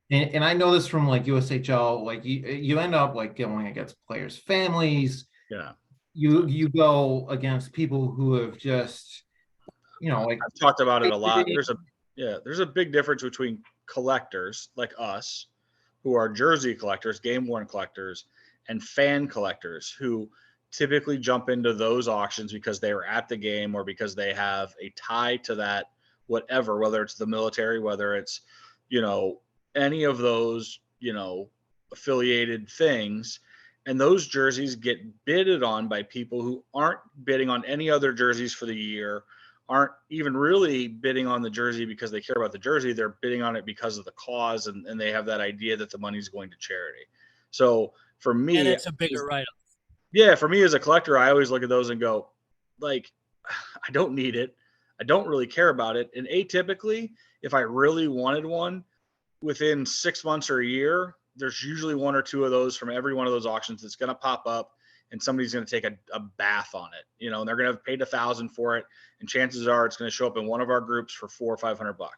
and I know this from USHL, you end up going against players' families. Yeah. You go against people who have just, I've talked about it a lot. There's a big difference between collectors like us, who are jersey collectors, game worn collectors, and fan collectors who typically jump into those auctions because they were at the game or because they have a tie to that, whatever, whether it's the military, whether it's, any of those, affiliated things. And those jerseys get bidded on by people who aren't bidding on any other jerseys for the year, aren't even really bidding on the jersey because they care about the jersey. They're bidding on it because of the cause, and they have that idea that the money's going to charity. So for me, And it's a bigger write-off. Yeah, for me as a collector, I always look at those and go, I don't need it. I don't really care about it. And atypically, if I really wanted one, within 6 months or a year, there's usually 1 or 2 of those from every one of those auctions that's going to pop up, and somebody's going to take a bath on it, and they're going to have paid $1,000 for it, and chances are it's going to show up in one of our groups for $400 or $500.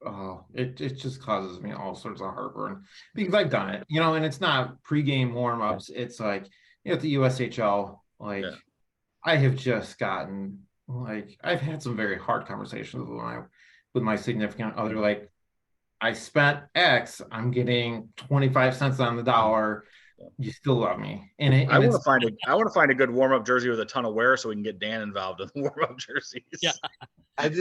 Oh, it just causes me all sorts of heartburn because I've done it, and it's not pregame warm-ups. It's at the USHL, I have just gotten, I've had some very hard conversations with my significant other. I spent X, I'm getting 25 cents on the dollar. You still love me. And I want to find a good warm-up jersey with a ton of wear so we can get Dan involved in the warm-up jerseys. Yeah. I had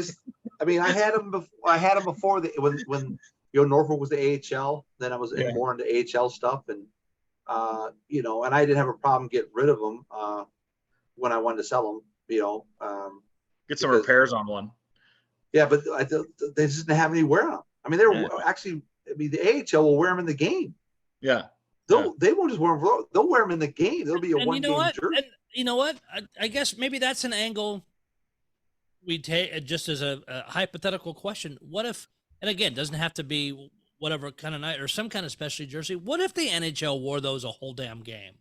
them before when Norfolk was the AHL. Then I was more into AHL stuff, and and I didn't have a problem getting rid of them when I wanted to sell them. Get some repairs on one. Yeah, but they just didn't have any wear on them. I mean, the AHL will wear them in the game. Yeah. They won't just wear them. They'll wear them in the game. There'll be a one-game jersey. And you know what? I guess maybe that's an angle we take just as a hypothetical question. What if, and again, doesn't have to be whatever kind of night or some kind of specialty jersey. What if the NHL wore those a whole damn game?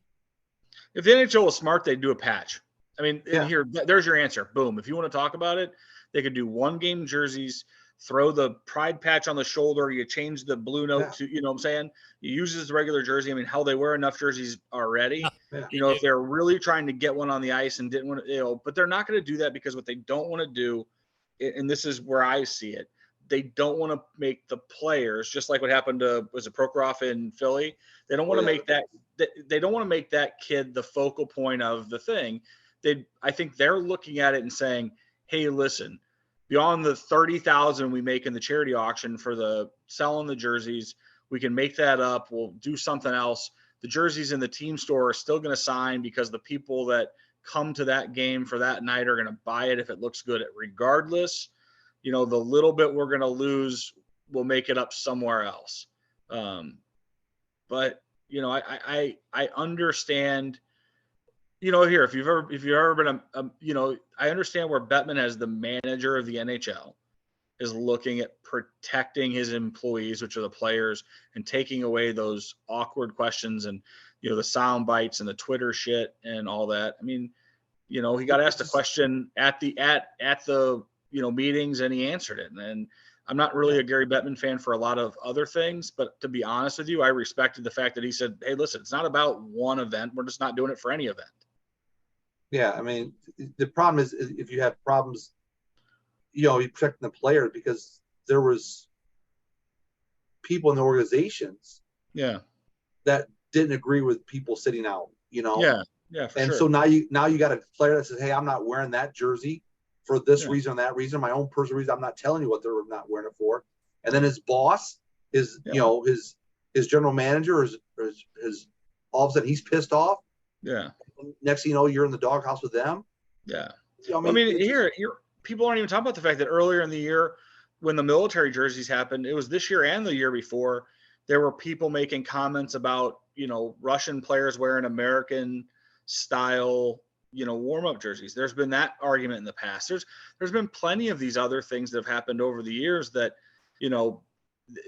If the NHL was smart, they'd do a patch. I mean, Yeah. and here, there's your answer. Boom. If you want to talk about it, they could do 1-game jerseys, throw the pride patch on the shoulder. You change the blue note Yeah. to, you know what I'm saying? You use it as a regular jersey. I mean, hell, they wear enough jerseys already. Yeah. You know, if they're really trying to get one on the ice and didn't want to, you know, but they're not going to do that because what they don't want to do, and this is where I see it, they don't want to make the players, just like what happened to, was it Prokhorov in Philly? They don't want to make that, they don't want to make that kid the focal point of the thing. I think they're looking at it and saying, hey, listen, beyond the 30,000 we make in the charity auction for the selling the jerseys, we can make that up. We'll do something else. The jerseys in the team store are still going to sign because the people that come to that game for that night are going to buy it if it looks good regardless. You know, the little bit we're going to lose, we'll make it up somewhere else. But you know, I understand. You know, here, if you've ever been you know, I understand where Bettman, as the manager of the NHL, is looking at protecting his employees, which are the players, and taking away those awkward questions and, you know, the sound bites and the Twitter shit and all that. I mean, you know, he got asked a question at the you know, meetings, and he answered it. And I'm not really a Gary Bettman fan for a lot of other things, but to be honest with you, I respected the fact that he said, hey, listen, it's not about one event. We're just not doing it for any event. Yeah, I mean, the problem is if you have problems, you know, you're protecting the players, because there was people in the organizations Yeah. that didn't agree with people sitting out, you know? Yeah, for And sure. so now you got a player that says, hey, I'm not wearing that jersey for this Yeah. reason or that reason, my own personal reason. I'm not telling you what they're not wearing it for. And then his boss, you know, his general manager is all of a sudden he's pissed off. Yeah. Next thing you know, you're in the doghouse with them. Yeah. You know, I mean, people aren't even talking about the fact that earlier in the year, when the military jerseys happened, it was this year and the year before, there were people making comments about, you know, Russian players wearing American style, you know, warm-up jerseys. There's been that argument in the past. There's been plenty of these other things that have happened over the years that, you know,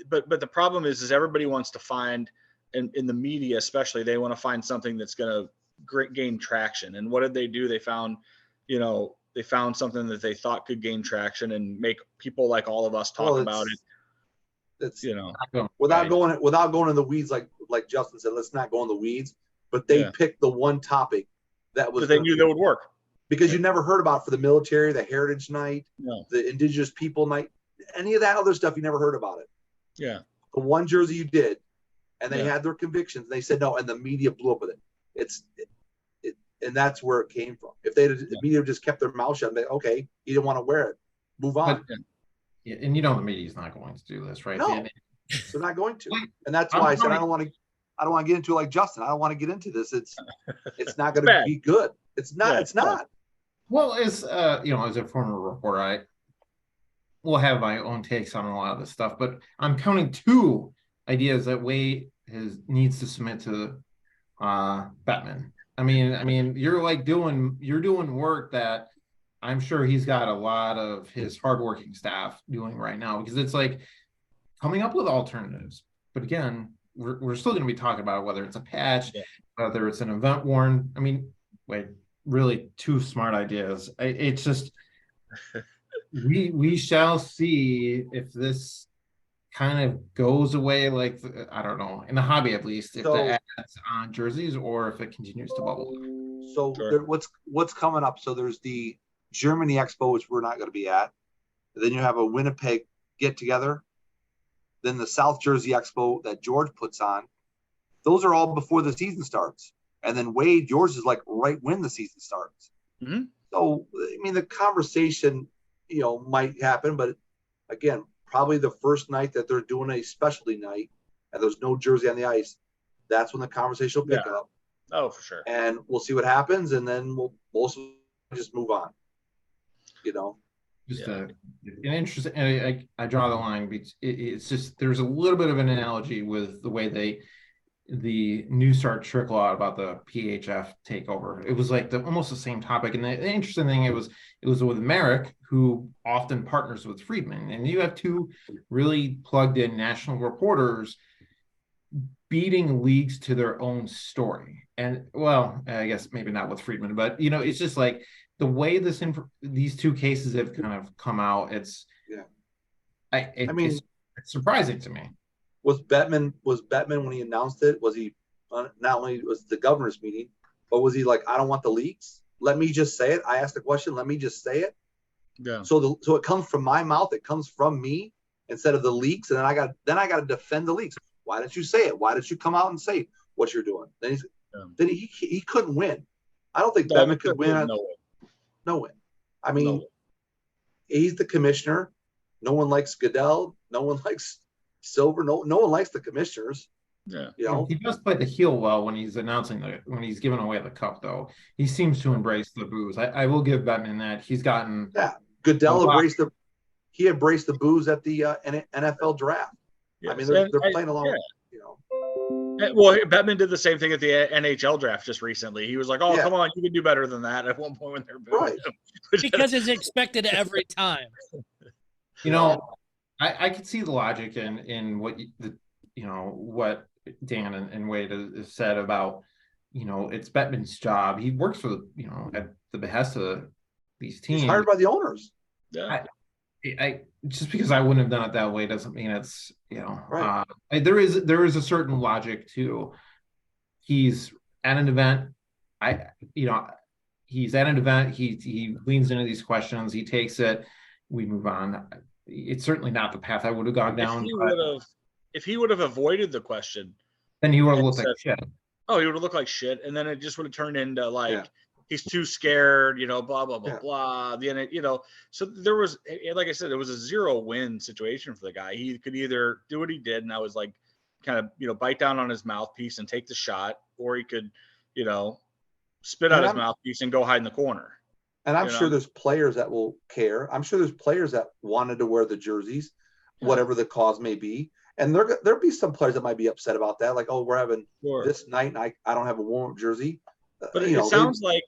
but the problem is everybody wants to find, in the media especially, they want to find something that's going to gain traction. And what did they do? They found, you know, something that they thought could gain traction and make people like all of us talk about it. It's, you know, without going in the weeds, like Justin said, let's not go in the weeds, but they picked the one topic that was, they knew that would work, because you never heard about for the military, the Heritage Night, the Indigenous People Night, any of that other stuff. You never heard about it. Yeah. The one jersey you did, and they had their convictions. They said no, and the media blew up with it. And that's where it came from. If the media just kept their mouth shut, and they, okay, you didn't want to wear it, move on. Yeah, and you know the media's not going to do this, right? No, they're not going to. And that's why I said I don't want to get into it like Justin. I don't want to get into this. It's not going to be good. It's not. It's not. Well, as you know, as a former reporter, I will have my own takes on a lot of this stuff, but I'm counting two ideas that Wade needs to submit to Bettman. I mean, you're doing work that I'm sure he's got a lot of his hardworking staff doing right now, because it's like coming up with alternatives. But again, we're still going to be talking about whether it's a patch, whether it's an event worn. I mean, wait, really two smart ideas. It's just we shall see if this kind of goes away, like I don't know, in the hobby at least, if the ads on jerseys or if it continues to bubble. So what's coming up? So there's the Germany Expo, which we're not going to be at. Then you have a Winnipeg get together. Then the South Jersey Expo that George puts on. Those are all before the season starts. And then Wade, yours is like right when the season starts. Mm-hmm. So, I mean, the conversation, you know, might happen, but again, probably the first night that they're doing a specialty night and there's no jersey on the ice, that's when the conversation will pick up. Oh, for sure. And we'll see what happens, and then we'll just move on. You know, just an interesting. I draw the line because it's just there's a little bit of an analogy with the way the news started to trickle out about the PHF takeover. It was like almost the same topic, and the interesting thing it was with Merrick, who often partners with Friedman, and you have two really plugged in national reporters beating leagues to their own story. And well, I guess maybe not with Friedman, but it's just like the way these two cases have kind of come out. It's I mean, it's surprising to me. was Bettman when he announced it? Was he not only was the governor's meeting, but was he like, I don't want the leaks? Let me just say it. I asked the question. Let me just say it. Yeah. So it comes from my mouth. It comes from me instead of the leaks. And then I got to defend the leaks. Why didn't you say it? Why didn't you come out and say what you're doing? Then he couldn't win. I don't think Bettman could win. No way. I mean, he's the commissioner. No one likes Goodell. No one likes Silver. No one likes the commissioners. Yeah. He does play the heel well when he's when he's giving away the cup, though. He seems to embrace the booze. I will give Bettman that. He's gotten Goodell embraced the booze at the NFL draft. Yes. I mean, they're playing along. Yeah. Well, Bettman did the same thing at the NHL draft just recently. He was like, "Oh, come on, you can do better than that." At one point when they're right, because it's expected every time. I could see the logic in what what Dan and Wade has said about it's Bettman's job. He works for at the behest of these teams. He's hired by the owners. Yeah. I just because I wouldn't have done it that way doesn't mean it's right. There is a certain logic to he's at an event. He's at an event. He leans into these questions. He takes it. We move on. It's certainly not the path I would have gone down. If he would have avoided the question, then he would have looked like shit. Oh, he would have looked like shit, and then it just would have turned into like he's too scared, blah blah blah blah. Then so there was, like I said, it was a 0-win situation for the guy. He could either do what he did, and I was like, kind of bite down on his mouthpiece and take the shot, or he could, spit out his mouthpiece and go hide in the corner. And I'm sure there's players that will care. I'm sure there's players that wanted to wear the jerseys, whatever the cause may be. And there'll be some players that might be upset about that. Like, oh, we're having this night and I don't have a warm jersey. But it sounds like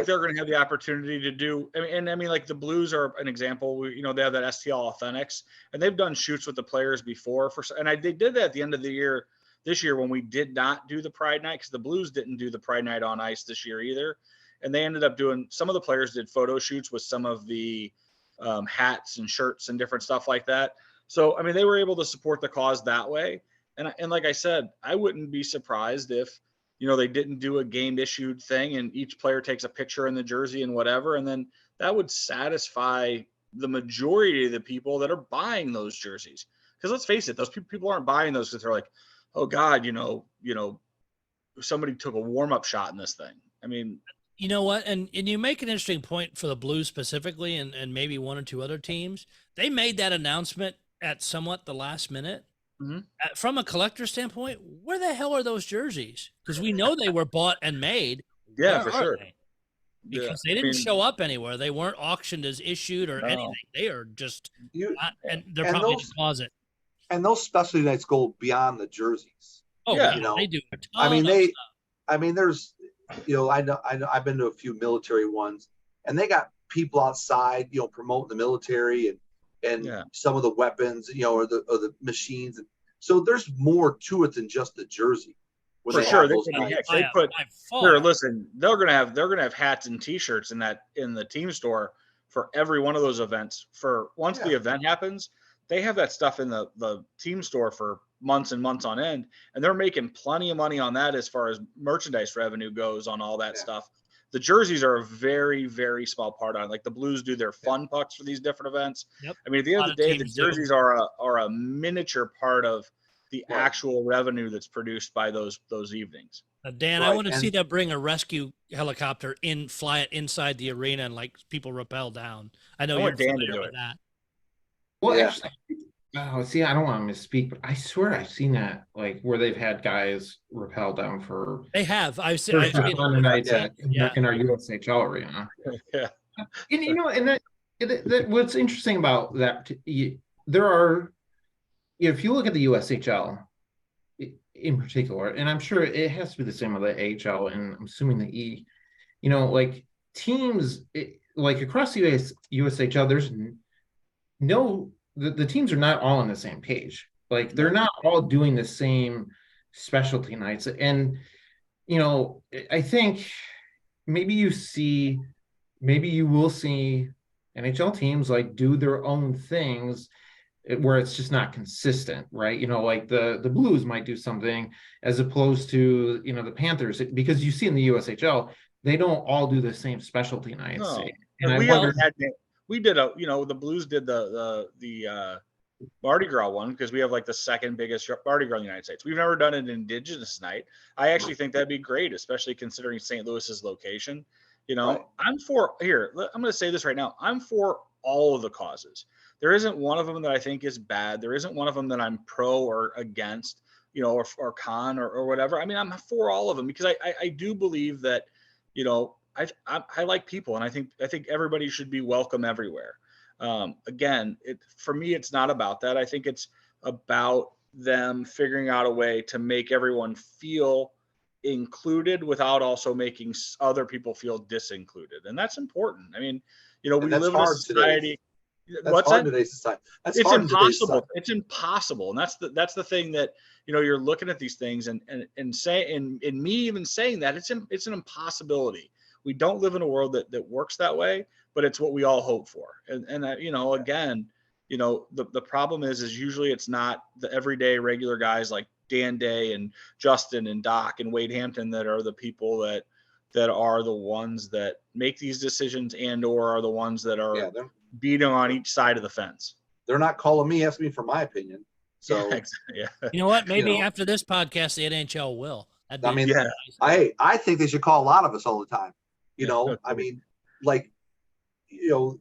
they're going to have the opportunity to do. I mean, like the Blues are an example. They have that STL Authentics, and they've done shoots with the players before. They did that at the end of the year this year when we did not do the Pride Night, because the Blues didn't do the Pride Night on ice this year either. And they ended up doing, some of the players did photo shoots with some of the hats and shirts and different stuff like that. So, I mean, they were able to support the cause that way. And like I said, I wouldn't be surprised if, they didn't do a game issued thing and each player takes a picture in the jersey and whatever. And then that would satisfy the majority of the people that are buying those jerseys. Because let's face it, those people aren't buying those because they're like, oh God, somebody took a warm-up shot in this thing. I mean, you know what? And you make an interesting point for the Blues specifically, and maybe one or two other teams. They made that announcement at somewhat the last minute. Mm-hmm. From a collector standpoint, where the hell are those jerseys? Because we know they were bought and made. Yeah, for sure. Because they didn't show up anywhere. They weren't auctioned as issued or anything. They are just, and they're probably in the closet. And those specialty nights go beyond the jerseys. Oh, yeah, they do. There's, I know I've been to a few military ones, and they got people outside, promoting the military and some of the weapons, or the machines. So there's more to it than just the jersey. For sure, listen, they're gonna have hats and T-shirts in the team store for every one of those events. For once the event happens, they have that stuff in the team store for months and months on end, and they're making plenty of money on that as far as merchandise revenue goes on all that stuff. The jerseys are a very, very small part on it. Like the Blues do their fun pucks for these different events. Yep. I mean, at the end of the day, the jerseys are a miniature part of the actual revenue that's produced by those evenings. Dan, I want to see them bring a rescue helicopter fly it inside the arena and like people rappel down. I know you're familiar with that. Well, actually, I don't want to misspeak, but I swear I've seen that, like where they've had guys rappel down for. They have. I've seen in our USHL arena. Yeah, and what's interesting about that, there are, if you look at the USHL in particular, and I'm sure it has to be the same with the AHL, and I'm assuming the E, like teams like across the USHL, there's no. The teams are not all on the same page. Like they're not all doing the same specialty nights. And, you know, I think maybe you will see NHL teams like do their own things where it's just not consistent, right? You know, like the Blues might do something as opposed to, you know, the Panthers, because you see in the USHL, they don't all do the same specialty nights. No, And I we wonder, we did the Blues did the Mardi Gras one because we have like the second biggest Mardi Gras in the United States. We've never done an Indigenous night. I actually think that'd be great, especially considering St. Louis's location. You know, Right. I'm going to say this right now. I'm for all of the causes. There isn't one of them that I think is bad. There isn't one of them that I'm pro or against, you know, or con or whatever. I mean, I'm for all of them because I do believe that, you know, I like people, and I think everybody should be welcome everywhere. Again, for me, it's not about that. I think it's about them figuring out a way to make everyone feel included without also making other people feel disincluded, and that's important. I mean, you know, And we that's live in a hard today. society. That's What's hard that? in today's society. That's It's hard in today's impossible. society. It's impossible, and that's the thing that, you know, you're looking at these things and me even saying that it's an impossibility. We don't live in a world that works that way, but it's what we all hope for. And you know, again, you know, the problem is usually it's not the everyday regular guys like Dan Day and Justin and Doc and Wade Hampton that are the people that are the ones that make these decisions and or are the ones that are Yeah, beating on each side of the fence. they're not calling me, asking me for my opinion. So Yeah. You know what? Maybe know. after this podcast, the NHL will. I mean, Yeah. I think they should call a lot of us all the time. You know, I mean, like, you know,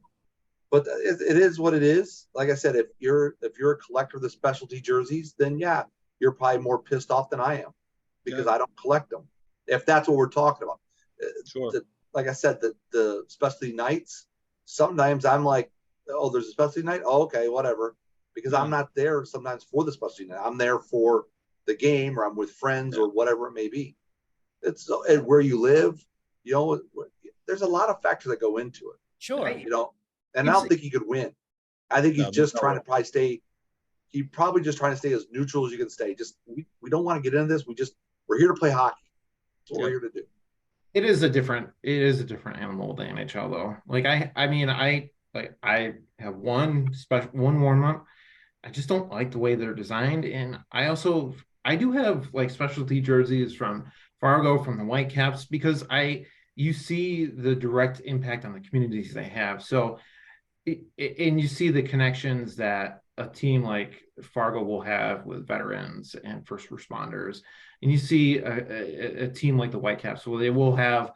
but it is what it is. Like I said, if you're a collector of the specialty jerseys, then yeah, you're probably more pissed off than I am because I don't collect them. If that's what we're talking about. Sure. Like I said, the specialty nights, sometimes I'm like, oh, there's a specialty night. Oh, okay, whatever. Because I'm not there sometimes for the specialty night. I'm there for the game, or I'm with friends, or whatever it may be. It's and where you live, you know, there's a lot of factors that go into it. Sure. You know, and I don't think he could win. I think he's just trying to probably stay. He's probably just trying to stay as neutral as you can stay. Just we don't want to get into this. We're here to play hockey. That's what we're here to do. it is a different animal than NHL though. Like I mean, I have one warm up. I just don't like the way they're designed. And I do have like specialty jerseys from Fargo, from the Whitecaps, because you see the direct impact on the communities they have. So, and you see the connections that a team like Fargo will have with veterans and first responders. And you see a team like the Whitecaps, where they will have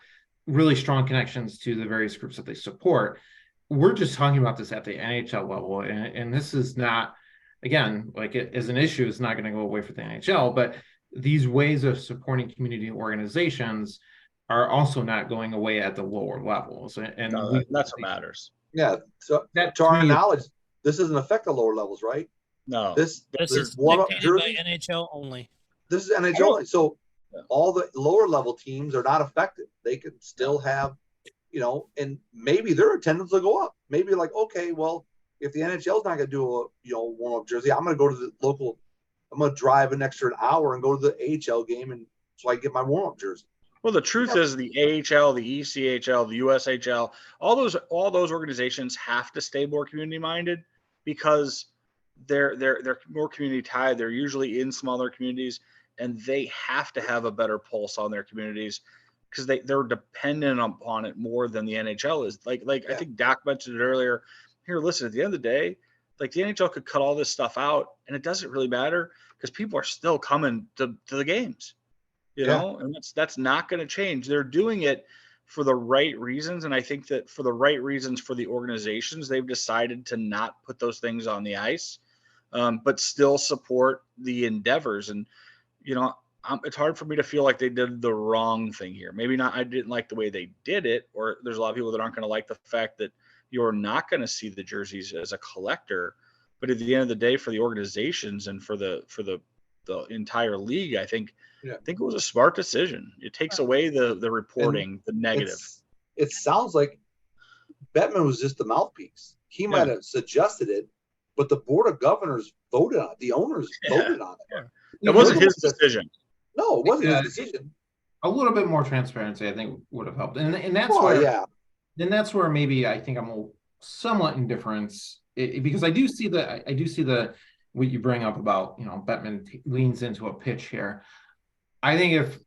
really strong connections to the various groups that they support. We're just talking about this at the NHL level. And this is not, again, like as an issue, it's not going to go away for the NHL, but these ways of supporting community organizations are also not going away at the lower levels. And that's what matters. Yeah. So That, to our me, knowledge, this doesn't affect the lower levels, right? No. This is warm-up dictated by jerseys. NHL only. This is NHL only. So all the lower level teams are not affected. They can still have, you know, and maybe their attendance will go up. Maybe like, okay, well, if the NHL is not going to do a warm-up jersey, I'm going to go to the local. I'm going to drive an extra hour and go to the AHL game, and so I get my warm-up jersey. Well, the truth is the AHL, the ECHL, the USHL, all those organizations have to stay more community-minded because they're more community tied. They're usually in smaller communities, and they have to have a better pulse on their communities because they're dependent upon it more than the NHL is. Like I think Doc mentioned it earlier. Here, listen, at the end of the day, like the NHL could cut all this stuff out and it doesn't really matter because people are still coming to the games, you know, and that's not going to change. They're doing it for the right reasons. And I think that for the right reasons for the organizations, they've decided to not put those things on the ice, but still support the endeavors. And, you know, it's hard for me to feel like they did the wrong thing here. Maybe not. I didn't like the way they did it, or there's a lot of people that aren't going to like the fact that you're not going to see the jerseys as a collector. But at the end of the day, for the organizations and for the entire league, I think it was a smart decision. It takes away the reporting, the negative. It sounds like Bettman was just the mouthpiece. He might have suggested it, but the board of governors voted on it. The owners voted on it. It wasn't his decision. No, it wasn't Yeah. his decision. A little bit more transparency, I think, would have helped, and that's Oh, where, yeah. then that's where maybe I think I'm somewhat indifference, because I do see the what you bring up about, Bettman leans into a pitch here. I think if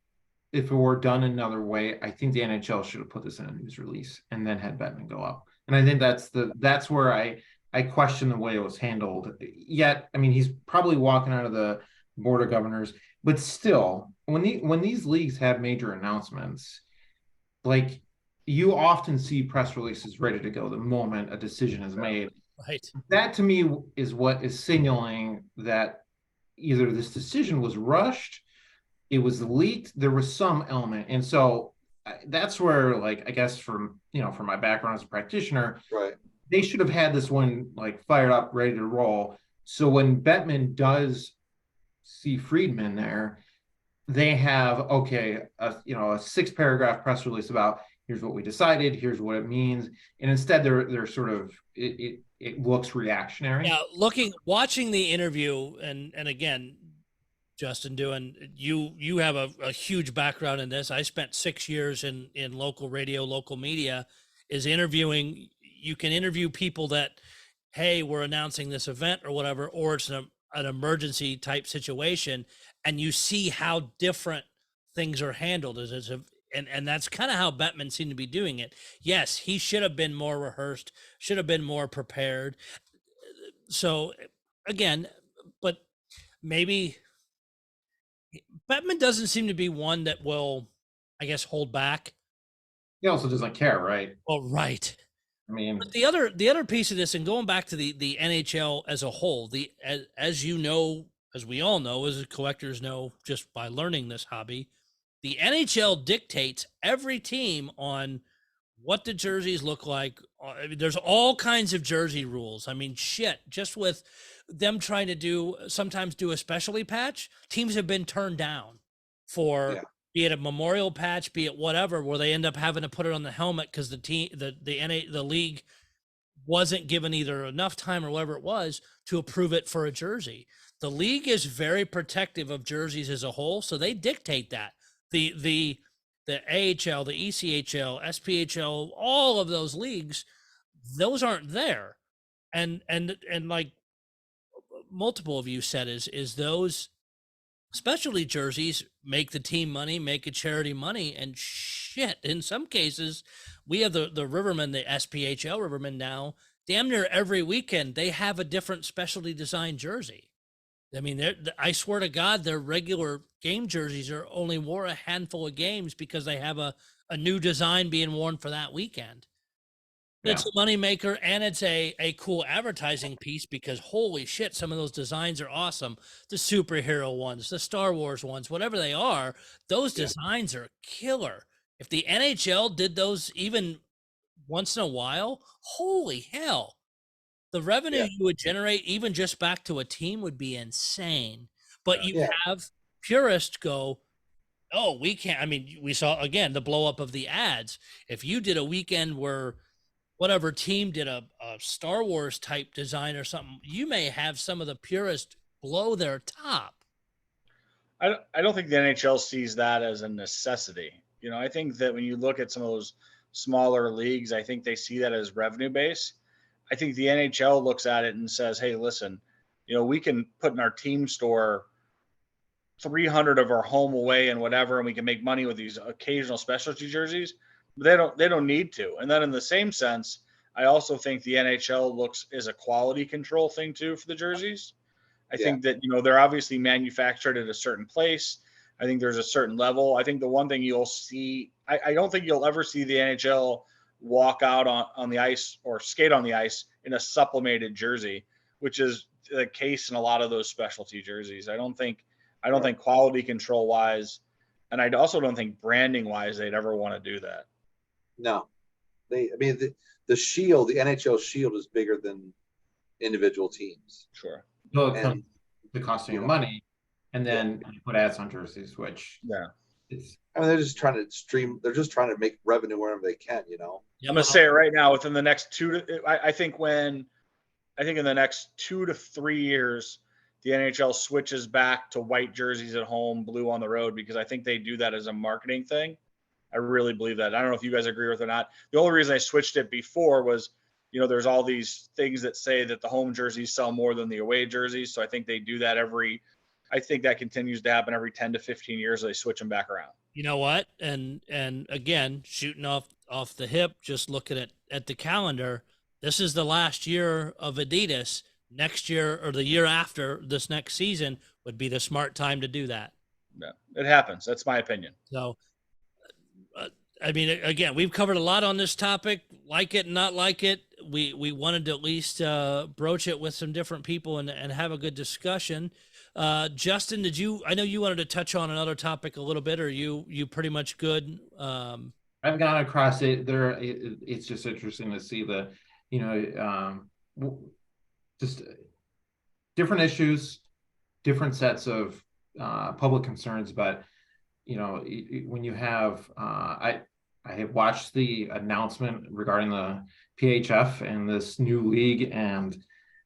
it were done another way, I think the NHL should have put this in a news release and then had Bettman go up. And I think that's where I question the way it was handled. Yet, I mean, he's probably walking out of the board of governors, but still, when these leagues have major announcements, like, you often see press releases ready to go the moment a decision is made. Right. That to me is what is signaling that either this decision was rushed, it was leaked, there was some element. And so that's where, like, I guess from my background as a practitioner, Right. they should have had this one like fired up, ready to roll. So when Bettman does see Friedman there, they have, okay, a 6-paragraph press release about here's what we decided, here's what it means, and instead they're sort of it looks reactionary. Yeah, watching the interview, and again, Justin, you have a huge background in this. I spent 6 years in local radio, local media, is interviewing. You can interview people that, hey, we're announcing this event or whatever, or it's an emergency type situation, and you see how different things are handled and that's kind of how Bettman seemed to be doing it. Yes, he should have been more rehearsed, should have been more prepared. So again, but maybe Bettman doesn't seem to be one that will, I guess, hold back. He also doesn't care, right? Well, right. I mean, But the other piece of this, and going back to the NHL as a whole, as you know, as we all know, as collectors know, just by learning this hobby, the NHL dictates every team on what the jerseys look like. I mean, there's all kinds of jersey rules. I mean, shit, just with them trying to sometimes do a specialty patch, teams have been turned down for, Yeah. be it a memorial patch, be it whatever, where they end up having to put it on the helmet because the league wasn't given either enough time or whatever it was to approve it for a jersey. The league is very protective of jerseys as a whole, so they dictate that. The AHL, the ECHL, SPHL, all of those leagues, those aren't there. And like multiple of you said, is those specialty jerseys make the team money, make a charity money, and shit, in some cases, we have the Rivermen, the SPHL Rivermen now, damn near every weekend, they have a different specialty design jersey. I mean, I swear to God, their regular game jerseys are only wore a handful of games because they have a new design being worn for that weekend. It's a moneymaker, and it's a cool advertising piece because holy shit, some of those designs are awesome. The superhero ones, the Star Wars ones, whatever they are, those designs are killer. If the NHL did those even once in a while, holy hell. The revenue you would generate even just back to a team would be insane. But you have purists go, oh, we can't. I mean, we saw, again, the blow up of the ads. If you did a weekend where whatever team did a Star Wars type design or something, you may have some of the purists blow their top. I don't think the NHL sees that as a necessity. I think that when you look at some of those smaller leagues, I think they see that as revenue base. I think the NHL looks at it and says, hey, listen, we can put in our team store 300 of our home away and whatever, and we can make money with these occasional specialty jerseys. But they don't need to. And then in the same sense, I also think the NHL is a quality control thing too for the jerseys. I think that, they're obviously manufactured at a certain place. I think there's a certain level. I think the one thing you'll see, I don't think you'll ever see the NHL walk out on the ice or skate on the ice in a sublimated jersey, which is the case in a lot of those specialty jerseys. I don't think quality control wise, and I also don't think branding wise, they'd ever want to do that. No, the shield, the NHL shield is bigger than individual teams. Sure. So it comes the costing of money, and then you put ads on jerseys, which they're just trying to make revenue wherever they can, I'm gonna say it right now. Within the next I think in the next 2 to 3 years, the NHL switches back to white jerseys at home, blue on the road, because I think they do that as a marketing thing. I really believe that. I don't know if you guys agree with it or not. The only reason I switched it before was, there's all these things that say that the home jerseys sell more than the away jerseys. So I think they do that I think that continues to happen every 10 to 15 years. They switch them back around. You know what? And again, shooting off the hip, just looking at the calendar, this is the last year of Adidas. Next year or the year after this next season would be the smart time to do that. Yeah, it happens. That's my opinion. So, I mean, again, we've covered a lot on this topic, like it and not like it. We wanted to at least broach it with some different people and have a good discussion. Justin, I know you wanted to touch on another topic a little bit, or you pretty much good? I've gone across it there. It's just interesting to see just different issues, different sets of public concerns. But, when you have, I have watched the announcement regarding the PHF and this new league, and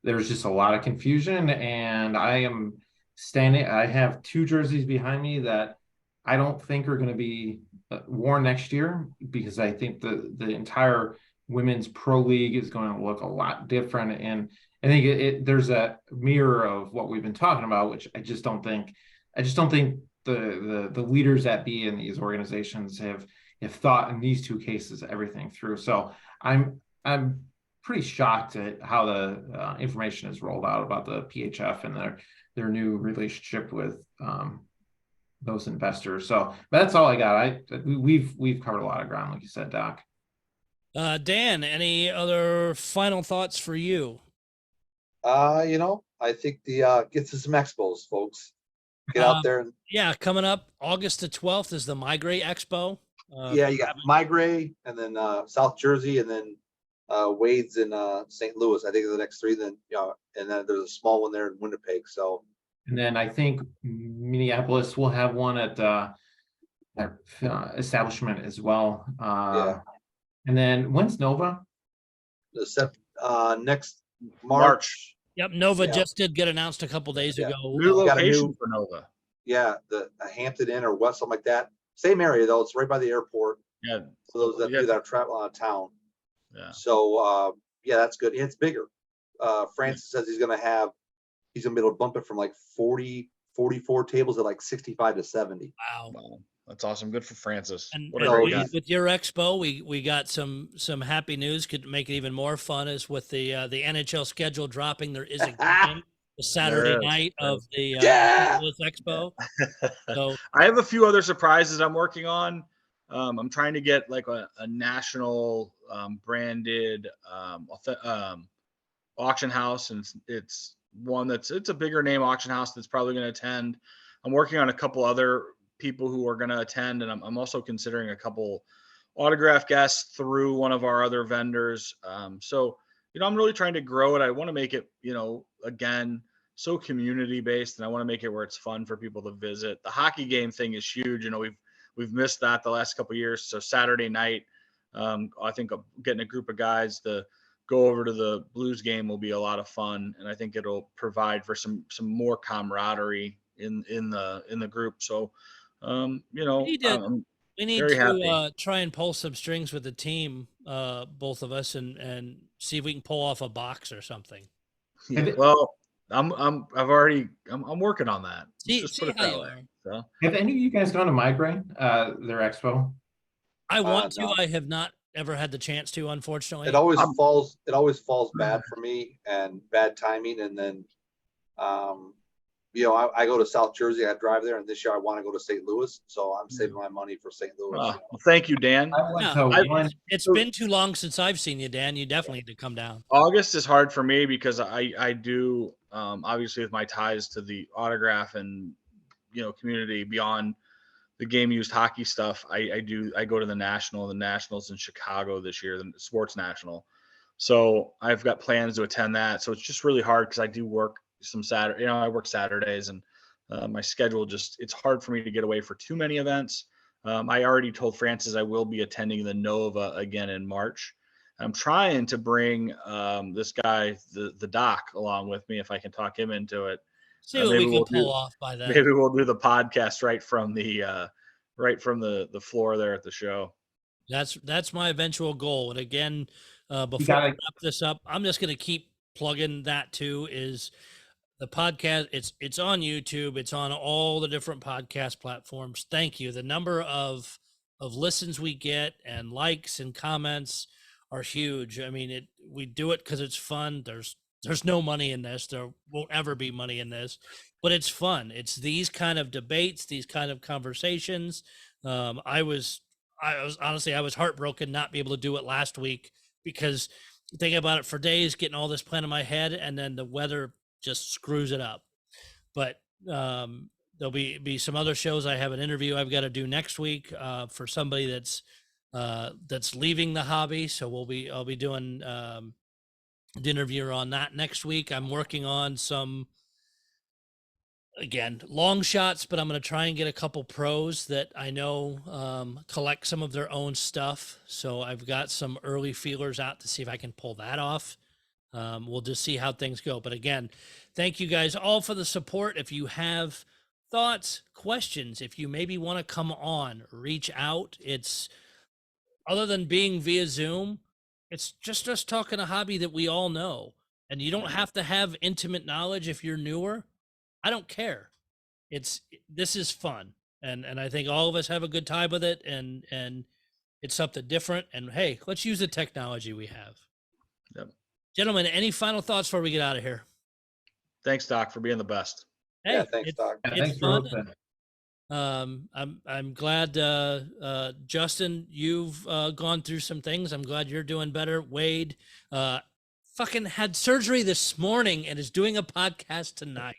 there's just a lot of confusion. And I have 2 jerseys behind me that I don't think are going to be worn next year, because I think the entire women's pro league is going to look a lot different. And I think there's a mirror of what we've been talking about, which I just don't think the leaders that be in these organizations have thought in these 2 cases everything through. So I'm pretty shocked at how the information is rolled out about the PHF and their new relationship with those investors. So that's all I got. We've covered a lot of ground, like you said, Doc. Dan, any other final thoughts for you? I think get to some expos, folks. Get out there and coming up August the 12th is the Migrate Expo. you got Migrate, and then South Jersey, and then Wade's in St. Louis. I think are the next 3. Then and then there's a small one there in Winnipeg. So, and then I think Minneapolis will have one at their establishment as well. And then when's Nova? Next March. Yep, Nova just did get announced a couple days ago. New location for Nova. Yeah, the Hampton Inn or West, something like that. Same area though. It's right by the airport. Yeah. For those that do that travel out of town. Yeah. So that's good. It's bigger. Francis says he's gonna be able to bump it from like 44 tables to like 65 to 70. Wow. That's awesome. Good for Francis. And What a great guy. with your expo, we got some happy news. Could make it even more fun is with the NHL schedule dropping. There is a game the Saturday night of the expo. So I have a few other surprises I'm working on. I'm trying to get like a national branded auction house, and it's a bigger name auction house that's probably going to attend. I'm working on a couple other people who are going to attend, and I'm also considering a couple autograph guests through one of our other vendors. So I'm really trying to grow it. I want to make it again so community based, and I want to make it where it's fun for people to visit. The hockey game thing is huge. We've missed that the last couple of years. So Saturday night, I think getting a group of guys to go over to the Blues game will be a lot of fun, and I think it'll provide for some more camaraderie in the group. So we need to try and pull some strings with the team, both of us, and see if we can pull off a box or something. Yeah, well, I'm working on that. Just put it that way. So. Have any of you guys gone to Migraine, their expo? I want to. No. I have not ever had the chance to, unfortunately. It always falls bad for me and bad timing, and then I go to South Jersey, I drive there, and this year I want to go to St. Louis, so I'm saving my money for St. Louis. Well, thank you, Dan. It's been too long since I've seen you, Dan. You definitely need to come down. August is hard for me because I do obviously with my ties to the autograph and community beyond the game used hockey stuff. I go to the Nationals in Chicago this year, the Sports National. So I've got plans to attend that. So it's just really hard because I do work some Saturday, I work Saturdays, and my schedule it's hard for me to get away for too many events. I already told Francis I will be attending the Nova again in March. I'm trying to bring this guy, the doc, along with me if I can talk him into it. See what we maybe can we'll pull do- off by then. Maybe we'll do the podcast right from the floor there at the show. That's my eventual goal. And again, before gotta- I wrap this up, I'm just going to keep plugging that too. Is the podcast? It's on YouTube. It's on all the different podcast platforms. Thank you. The number of listens we get and likes and comments are huge. I mean, we do it because it's fun. There's no money in this. There won't ever be money in this, but it's fun. It's these kind of debates, these kind of conversations. I was honestly, I was heartbroken not be able to do it last week because thinking about it for days, getting all this planned in my head, and then the weather just screws it up. But there'll be some other shows. I have an interview I've got to do next week for somebody that's leaving the hobby. So I'll be doing the interview on that next week. I'm working on some, again, long shots, but I'm going to try and get a couple pros that I know collect some of their own stuff. So I've got some early feelers out to see if I can pull that off. We'll just see how things go. But again, thank you guys all for the support. If you have thoughts, questions, if you maybe want to come on, reach out. It's other than being via Zoom, it's just us talking a hobby that we all know. And you don't have to have intimate knowledge if you're newer. I don't care. This is fun. And I think all of us have a good time with it, and it's something different. And hey, let's use the technology we have. Yep. Gentlemen, any final thoughts before we get out of here? Thanks, Doc, for being the best. Hey, Yeah, thanks, Doc. Yeah, it's thanks for fun. hosting. I'm glad, Justin, you've gone through some things. I'm glad you're doing better. Wade, fucking had surgery this morning and is doing a podcast tonight.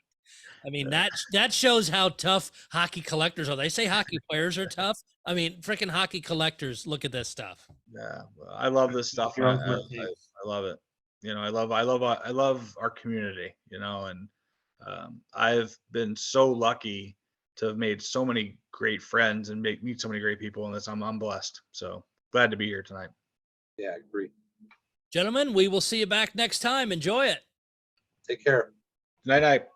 I mean, that shows how tough hockey collectors are. They say hockey players are tough. I mean, freaking hockey collectors look at this stuff. Yeah, I love this stuff. You're I, on I, good team. I love it. You know, I love our community. You know, and I've been so lucky to have made so many great friends and meet so many great people in this. I'm blessed. So glad to be here tonight. Yeah, I agree. Gentlemen, we will see you back next time. Enjoy it. Take care. Night night.